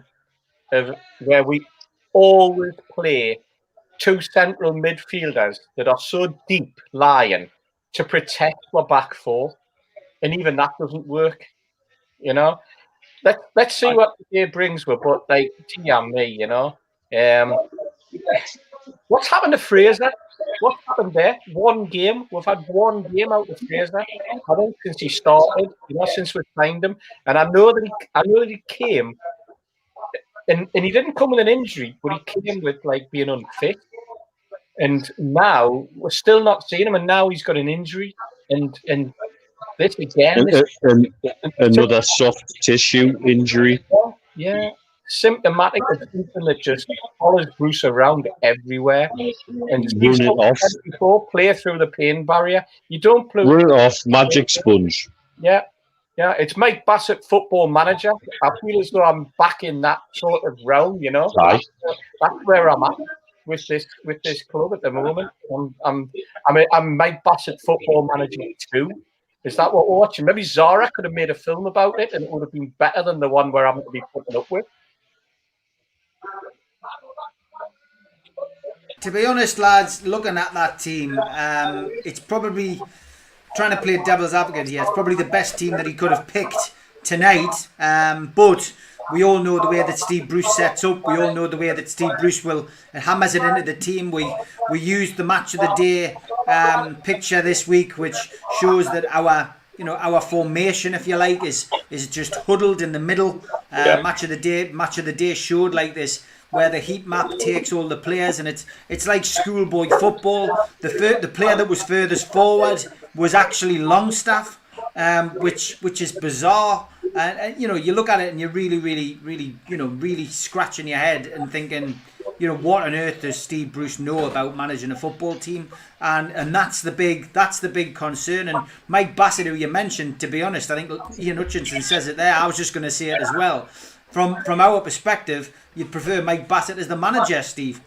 where we always play two central midfielders that are so deep lying to protect the back four, and even that doesn't work. You know, let's see what the day brings with. But like, dear me, you know, what's happened to Fraser? What's happened there? One game. We've had one game out of Fraser. I think since he started, you know, since we signed him, and I know that he came. And he didn't come with an injury, but he came with like being unfit. And now we're still not seeing him. And now he's got an injury. And this again, another soft tissue injury. Yeah, symptomatic of something that just follows Bruce around everywhere. And Run it off. Before, play through the pain barrier. You don't play. Run it off, magic sponge. Yeah. Yeah, it's Mike Bassett, football manager. I feel as though I'm back in that sort of realm, you know. Aye. That's where I'm at with this club at the moment. I'm Mike Bassett, football manager too. Is that what we're watching? Maybe Zara could have made a film about it, and it would have been better than the one where I'm going to be putting up with. To be honest, lads, looking at that team, it's probably, trying to play devil's advocate here, it's probably the best team that he could have picked tonight. But we all know the way that Steve Bruce sets up. We all know the way that Steve Bruce will hammers it into the team. We used the match of the day picture this week, which shows that our formation, if you like, is just huddled in the middle. Match of the day showed like this, where the heat map takes all the players, and it's like schoolboy football. The player that was furthest forward was actually Longstaff, which is bizarre. And you look at it and you're really scratching your head and thinking, what on earth does Steve Bruce know about managing a football team? And that's the big concern. And Mike Bassett, who you mentioned, to be honest, I think Ian Hutchinson says it there. I was just going to say it as well. From our perspective, you'd prefer Mike Bassett as the manager, Steve.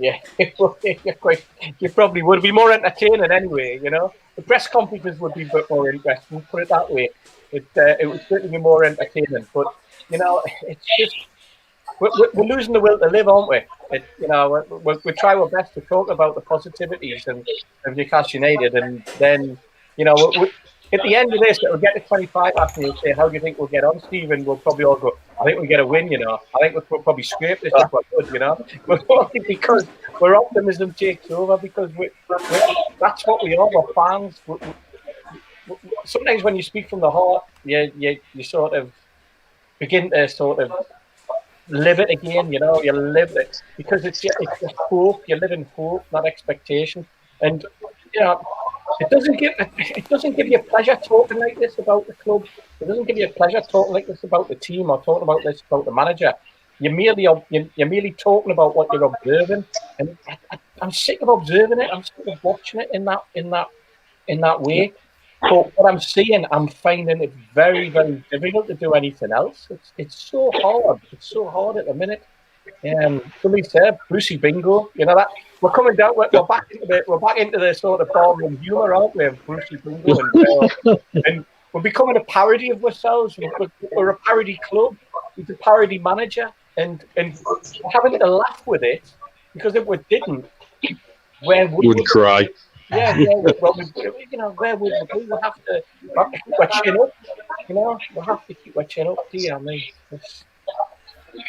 Yeah, you probably would be more entertaining anyway. The press conferences would be a bit more interesting. Put it that way. It would certainly be more entertaining. But it's just we're losing the will to live, aren't we? We try our best to talk about the positivities of Newcastle United, and then at the end of this, it'll get to 25 after you'll say, how do you think we'll get on, Stephen? We'll probably all go, I think we'll get a win, I think we'll probably scrape this if we're good, But only because our optimism takes over, because that's what we are, we're fans. Sometimes when you speak from the heart, you sort of begin to sort of live it again, you live it. Because it's just hope, you live in hope, not expectation. And, it doesn't give you pleasure talking like this about the club. It doesn't give you pleasure talking like this about the team or talking about this about the manager. You're merely talking about what you're observing, and I'm sick of observing it. I'm sick of watching it in that way. But what I'm seeing, I'm finding it very, very difficult to do anything else. It's so hard. It's so hard at the minute. Somebody said Brucey Bingo. That we're coming down. We're back into the sort of ballroom humour, aren't we? Of Brucey Bingo, and we're becoming a parody of ourselves. We're a parody club. He's a parody manager, and we're having to laugh with it, because if we didn't, where would we cry? Yeah. Where would we be? We'll have to keep our chin up. We'll have to keep our chin up. Dear me.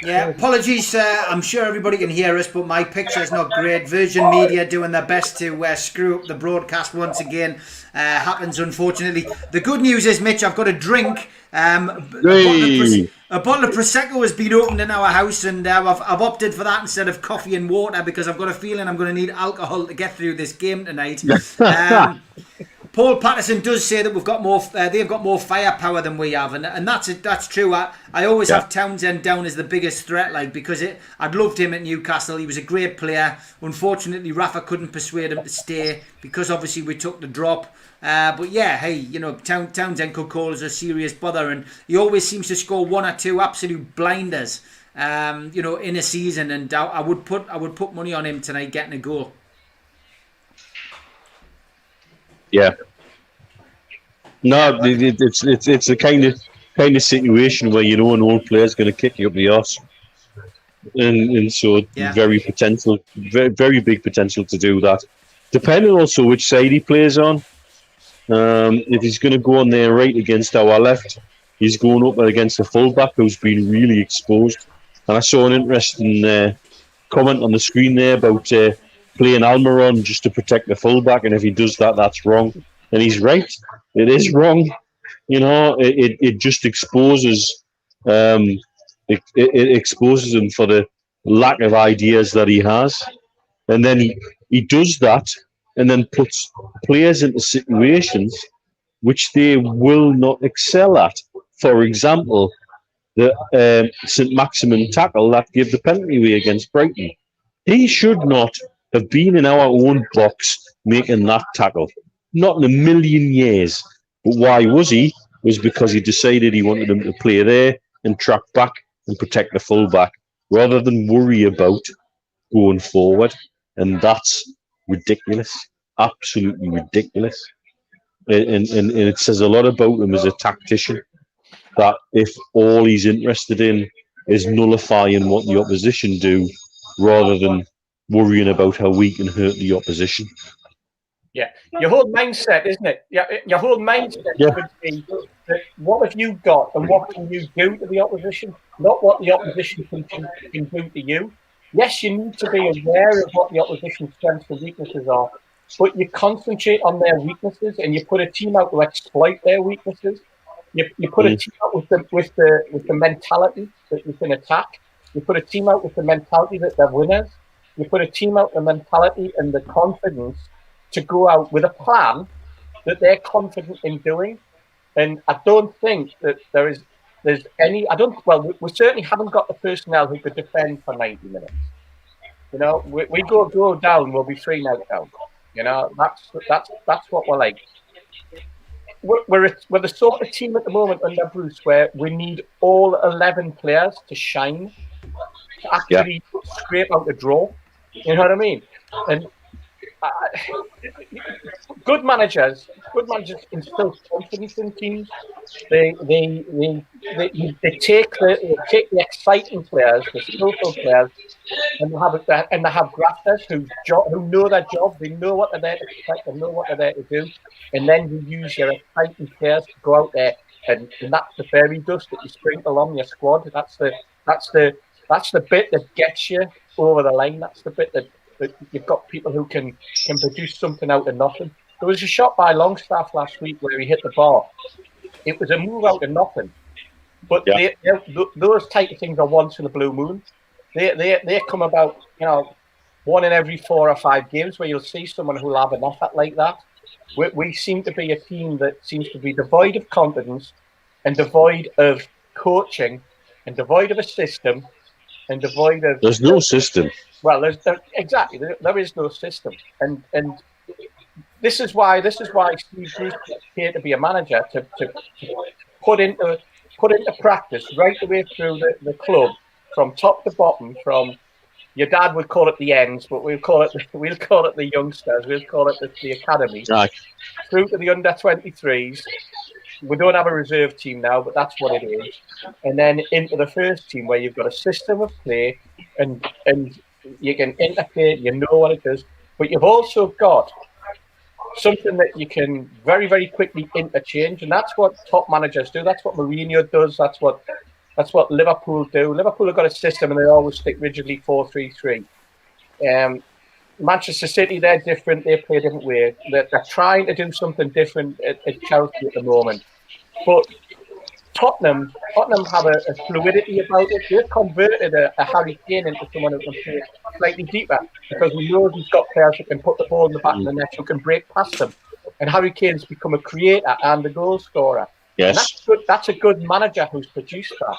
Yeah, apologies. I'm sure everybody can hear us, but my picture's not great. Virgin Media doing their best to screw up the broadcast once again. Happens, unfortunately. The good news is, Mitch, I've got a drink. A bottle of Prosecco has been opened in our house, and I've opted for that instead of coffee and water because I've got a feeling I'm going to need alcohol to get through this game tonight. Paul Patterson does say that we've got more. They've got more firepower than we have, and that's true. I always have Townsend down as the biggest threat, because I'd loved him at Newcastle. He was a great player. Unfortunately, Rafa couldn't persuade him to stay because obviously we took the drop. But yeah, hey, Townsend could call us a serious bother, and he always seems to score one or two absolute blinders, in a season. And I would put money on him tonight getting a goal. Yeah. No, it's the kind of situation where an old player's going to kick you up the arse, and so very very big potential to do that. Depending also which side he plays on. If he's going to go on there right against our left, he's going up against a fullback who's been really exposed. And I saw an interesting comment on the screen there about playing Almiron just to protect the fullback, and if he does that, that's wrong. And he's right. It is wrong. It just exposes it exposes him for the lack of ideas that he has. And then he does that and then puts players into situations which they will not excel at. For example, the St. Maximin tackle that gave the penalty away against Brighton. He should not have been in our own box making that tackle. Not in a million years. But why was he? Was because he decided he wanted him to play there and track back and protect the fullback rather than worry about going forward. And that's ridiculous. Absolutely ridiculous. And it says a lot about him as a tactician, that if all he's interested in is nullifying what the opposition do rather than worrying about how we can hurt the opposition. Yeah, your whole mindset, isn't it? Yeah, your whole mindset should be that what have you got and what can you do to the opposition, not what the opposition can do to you. Yes, you need to be aware of what the opposition's strengths and weaknesses are, but you concentrate on their weaknesses and you put a team out to exploit their weaknesses. You put a team out with the mentality that you can attack. You put a team out with the mentality that they're winners. You put a team out with the mentality and the confidence to go out with a plan that they're confident in doing. And I don't think that there's any. We certainly haven't got the personnel who could defend for 90 minutes. We go down, we'll be 3-0 down. That's what we're like. We're the sort of team at the moment under Bruce where we need all 11 players to shine, to actually scrape out a draw. You know what I mean? And good managers instill confidence in teams. They take the exciting players, the skillful players, and they have grafters who know their job. They know what they're there to protect. They know what they're there to do. And then you use your exciting players to go out there, and that's the fairy dust that you sprinkle on your squad. That's the bit that gets you over the line. That's the bit that you've got people who can produce something out of nothing. There was a shot by Longstaff last week where he hit the bar. It was a move out of nothing. But those type of things are once in a blue moon. They come about, one in every 4 or 5 games where you'll see someone who'll have an effort like that. We seem to be a team that seems to be devoid of confidence and devoid of coaching and devoid of a system and devoid of... There's no system. Well, there is no system, and this is why Steve Bruce is here to be a manager to put into practice right the way through the club from top to bottom. From your dad would call it the ends, but we'll call it the youngsters. We'll call it the academy. Right. Through to the under 23s. We don't have a reserve team now, but that's what it is. And then into the first team where you've got a system of play and you can interfere, you know what it does, but you've also got something that you can very, very quickly interchange, and that's what top managers do. That's what Mourinho does. That's what That's what Liverpool do. Liverpool have got a system and they always stick rigidly 4-3-3. Manchester City, they're different. They play a different way. They're trying to do something different at Chelsea at the moment. But Tottenham have a fluidity about it. They've converted a Harry Kane into someone who can play slightly deeper because we know he's got players who can put the ball in the back of the net, who can break past them. And Harry Kane's become a creator and a goal scorer. Yes, and that's good. That's a good manager who's produced that.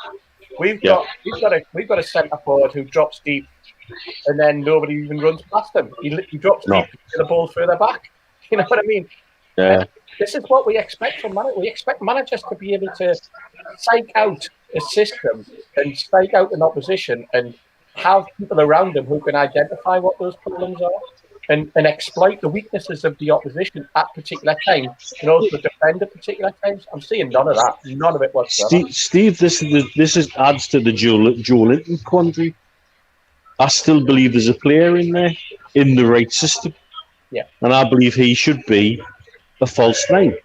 We've got a centre forward who drops deep, and then nobody even runs past him. He drops deep, the ball further back. You know what I mean? Yeah. This is what we expect from managers. We expect managers to be able to psych out a system and psych out an opposition and have people around them who can identify what those problems are and exploit the weaknesses of the opposition at particular times and also defend at particular times. I'm seeing none of that. None of it whatsoever. Steve, this adds to the Joe Linton quandary. I still believe there's a player in there in the right system. Yeah. And I believe he should be a false nine.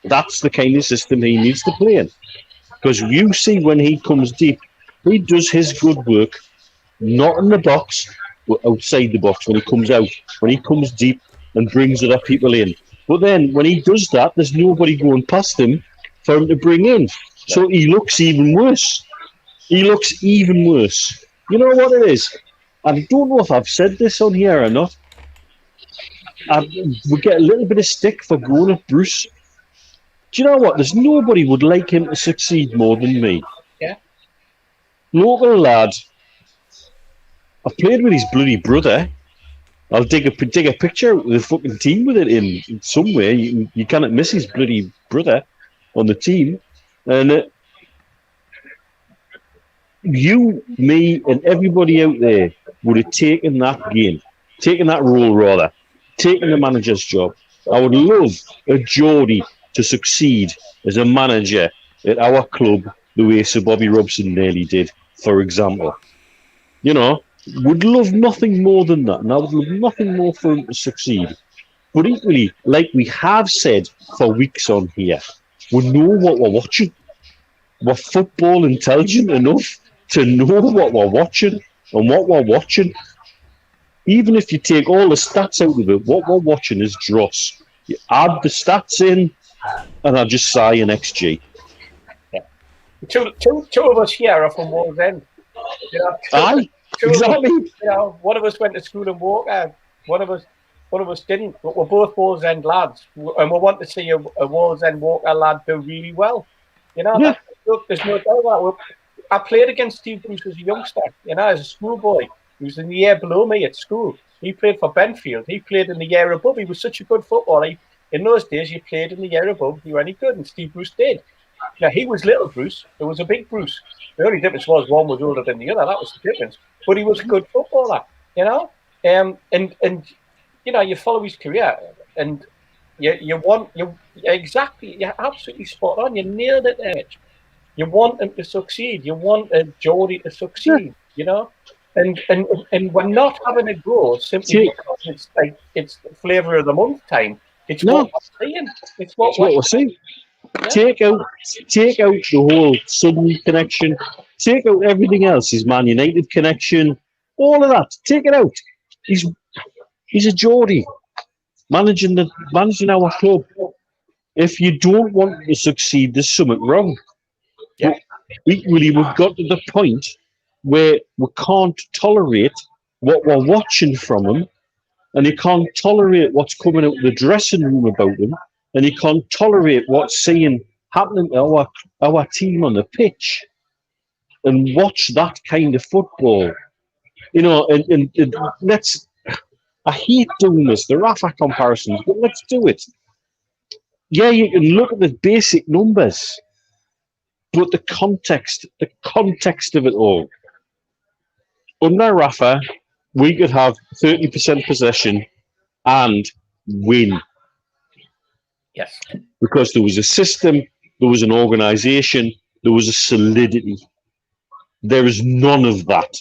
That's the kind of system he needs to play in. Because you see when he comes deep, he does his good work, not in the box, but outside the box when he comes out, when he comes deep and brings other people in. But then when he does that, there's nobody going past him for him to bring in. So he looks even worse. He looks even worse. You know what it is? I don't know if I've said this on here or not. We get a little bit of stick for going at Bruce. Do you know what? There's nobody would like him to succeed more than me. Yeah. Local lad. I've played with his bloody brother. I'll dig a picture out of the fucking team with it in somewhere. You cannot miss his bloody brother on the team. And you, me, and everybody out there would have taken that role rather, taken the manager's job. I would love a Geordie to succeed as a manager at our club the way Sir Bobby Robson nearly did, for example. You know, would love nothing more than that, and I would love nothing more for him to succeed. But equally, like we have said for weeks on here, we know what we're watching. We're football intelligent enough to know what we're watching, and what we're watching, even if you take all the stats out of it, what we're watching is dross. You add the stats in, and I just sigh an XG. Yeah. Two of us here are from Wall's End. You know, Aye, exactly. You know, one of us went to school in Walker. One of us didn't. But we're both Wall's End lads, and we want to see a Wall's End Walker lad do really well. You know, Yeah. there's no doubt about it. I played against Steve Bruce as a youngster. You know, as a schoolboy. He was in the year below me at school. He played for Benfield. He played in the year above. He was such a good footballer. In those days, you played in the year above. You were any good, and Steve Bruce did. Now, he was little Bruce. There was a big Bruce. The only difference was one was older than the other. That was the difference. But he was a good footballer, you know. And you know, you follow his career, and you're absolutely spot on. You nailed it, Edge. You want him to succeed. You want a Geordie to succeed, you know. And we're not having a go simply because it's the flavour of the month time. It's what we're seeing. It's what we're seeing. Yeah. Take out the whole Sudden connection. Take out everything else. His Man United connection. All of that. Take it out. He's a Geordie managing our club. If you don't want to succeed, there's something wrong. Yeah. Equally, we've got to the point where we can't tolerate what we're watching from him, and you can't tolerate what's coming out of the dressing room about him, and you can't tolerate what's happening to our team on the pitch, and watch that kind of football. You know, and let's. I hate doing this, the Rafa comparisons, but let's do it. Yeah, you can look at the basic numbers, but the context of it all. Under Rafa, we could have 30% possession and win. Yes. Because there was a system, there was an organisation, there was a solidity. There is none of that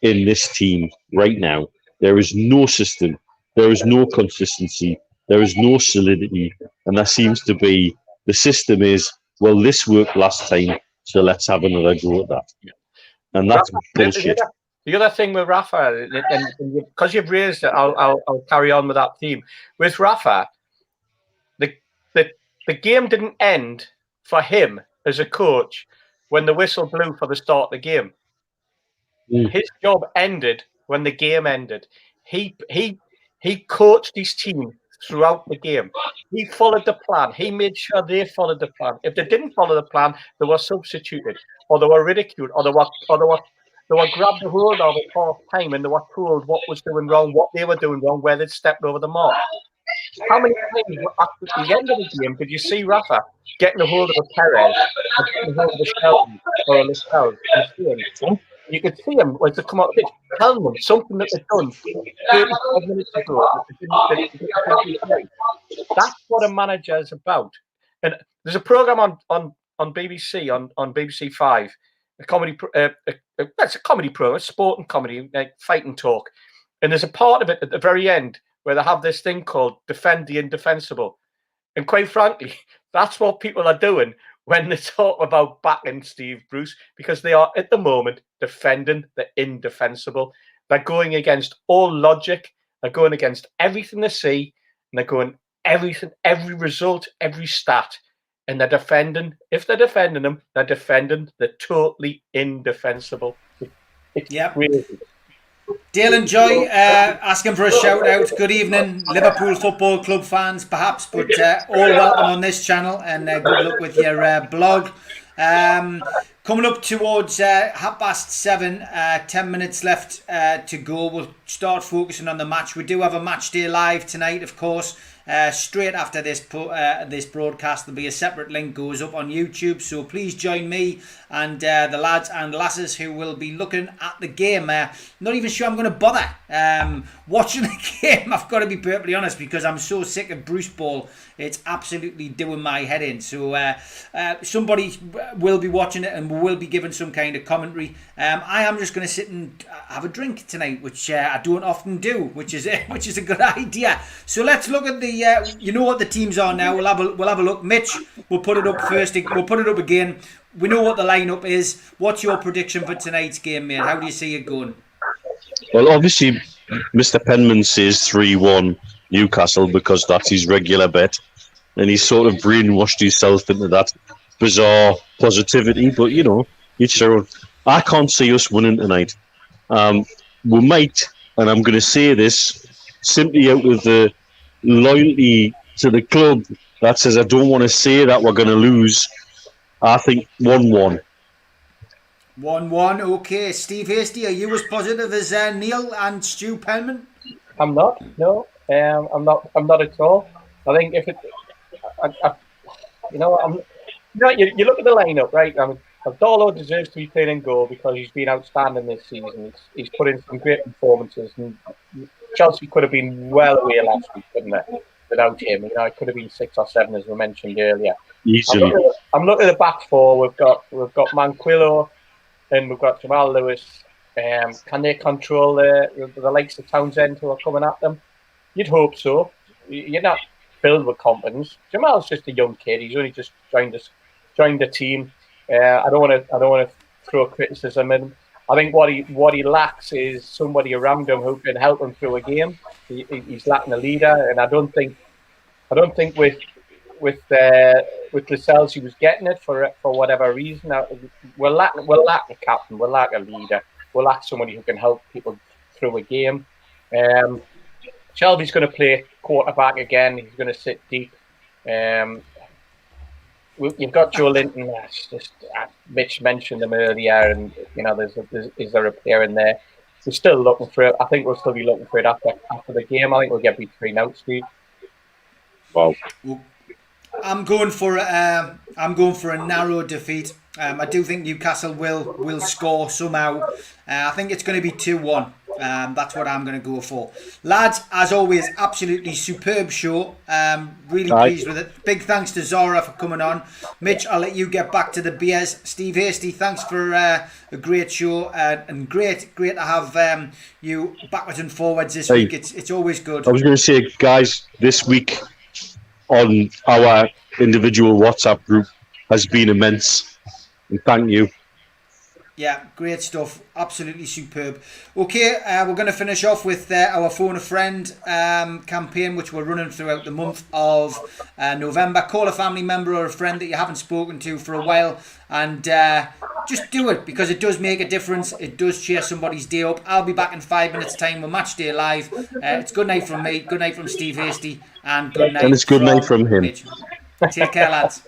in this team right now. There is no system, there is no consistency, there is no solidity, and there seems to be, the system is, well, this worked last time, So let's have another go at that. And that's bullshit. The other thing with Rafa, and because you've raised it, I'll carry on with that theme. With Rafa, the game didn't end for him as a coach when the whistle blew for the start of the game. His job ended when the game ended. He coached his team throughout the game. He followed the plan. He made sure they followed the plan. If they didn't follow the plan, they were substituted, or they were ridiculed, or they were grabbed a hold of at half time and they were told what was doing wrong, what they were doing wrong, where they'd stepped over the mark. How many times at the end of the game did you see Rafa getting a hold of a Perez and getting a hold of a Shelton or a Lascelles and saying, you could see him when they come out of the pitch, telling them something that they'd done 35 minutes ago. That's what a manager is about. And there's a program on BBC, on BBC 5, a comedy. That's a comedy program, sport and comedy, like fight and talk. And there's a part of it at the very end where they have this thing called defend the indefensible. And quite frankly, that's what people are doing when they talk about backing Steve Bruce, because they are at the moment defending the indefensible. They're going against all logic. They're going against everything they see, and they're going everything, every result, every stat. And they're defending, if they're defending them, they're defending the totally indefensible. It's crazy. Dale and Joy asking for a shout out. Good evening, Liverpool Football Club fans, perhaps, but all welcome on this channel, and good luck with your blog. Coming up towards 7:30, 10 minutes left to go. We'll start focusing on the match. We do have a match day live tonight, of course. Straight after this broadcast, there'll be a separate link goes up on YouTube. So please join me and the lads and lasses who will be looking at the game. Not even sure I'm going to bother watching the game. I've got to be perfectly honest, because I'm so sick of Bruce Ball. It's absolutely doing my head in. So somebody will be watching it and will be giving some kind of commentary. I am just going to sit and have a drink tonight, which I don't often do, which is a good idea. So let's look at the. You know what the teams are now. We'll have a look. Mitch, we'll put it up first. We'll put it up again. We know what the lineup is. What's your prediction for tonight's game, mate? How do you see it going? Well, obviously, Mr. Penman says 3-1 Newcastle because that's his regular bet, and he's sort of brainwashed himself into that bizarre positivity. But you know, each their own. I can't see us winning tonight. We might, and I'm going to say this simply out of the loyalty to the club that says I don't want to say that we're going to lose. I think 1-1. 1-1, okay. Steve Hasty, are you as positive as Neil and Stu Penman? I'm not. No, I'm not. I'm not at all. I think if it, you look at the lineup, right? Abdallah deserves to be playing in goal because he's been outstanding this season. He's put in some great performances, and Chelsea could have been well away last week, couldn't it? Without him, it could have been 6 or 7, as we mentioned earlier. Easily. I'm looking at the back four. We've got Manquillo and we've got Jamal Lewis. Can they control the likes of Townsend who are coming at them? You'd hope so. You're not filled with confidence. Jamal's just a young kid. He's only just joined the team. I don't want to throw criticism in. I think what he lacks is somebody around him who can help him through a game. He's lacking a leader, and I don't think with Lascelles he was getting it for whatever reason. We'll lack a captain. We'll lack a leader. We'll lack somebody who can help people through a game. Shelby's going to play quarterback again. He's going to sit deep. You've got Joe Linton. Mitch mentioned him earlier, and is there a player in there? We're still looking for it. I think we'll still be looking for it after the game. I think we'll get beat 3-0, Steve. Wow. I'm going for a narrow defeat. I do think Newcastle will score somehow. I think it's going to be 2-1. That's what I'm going to go for. Lads, as always, absolutely superb show. Really pleased with it. Big thanks to Zara for coming on. Mitch, I'll let you get back to the beers. Steve Hasty, thanks for a great show, and great to have you backwards and forwards this week. It's always good. I was going to say, guys, this week on our individual WhatsApp group has been immense. And thank you. Yeah, great stuff. Absolutely superb. Okay, we're going to finish off with our Phone a Friend campaign, which we're running throughout the month of November. Call a family member or a friend that you haven't spoken to for a while, and just do it, because it does make a difference. It does cheer somebody's day up. I'll be back in 5 minutes' time with Match Day Live. It's good night from me, good night from Steve Hasty, and good night And it's good night from him. Mitch. Take care, lads.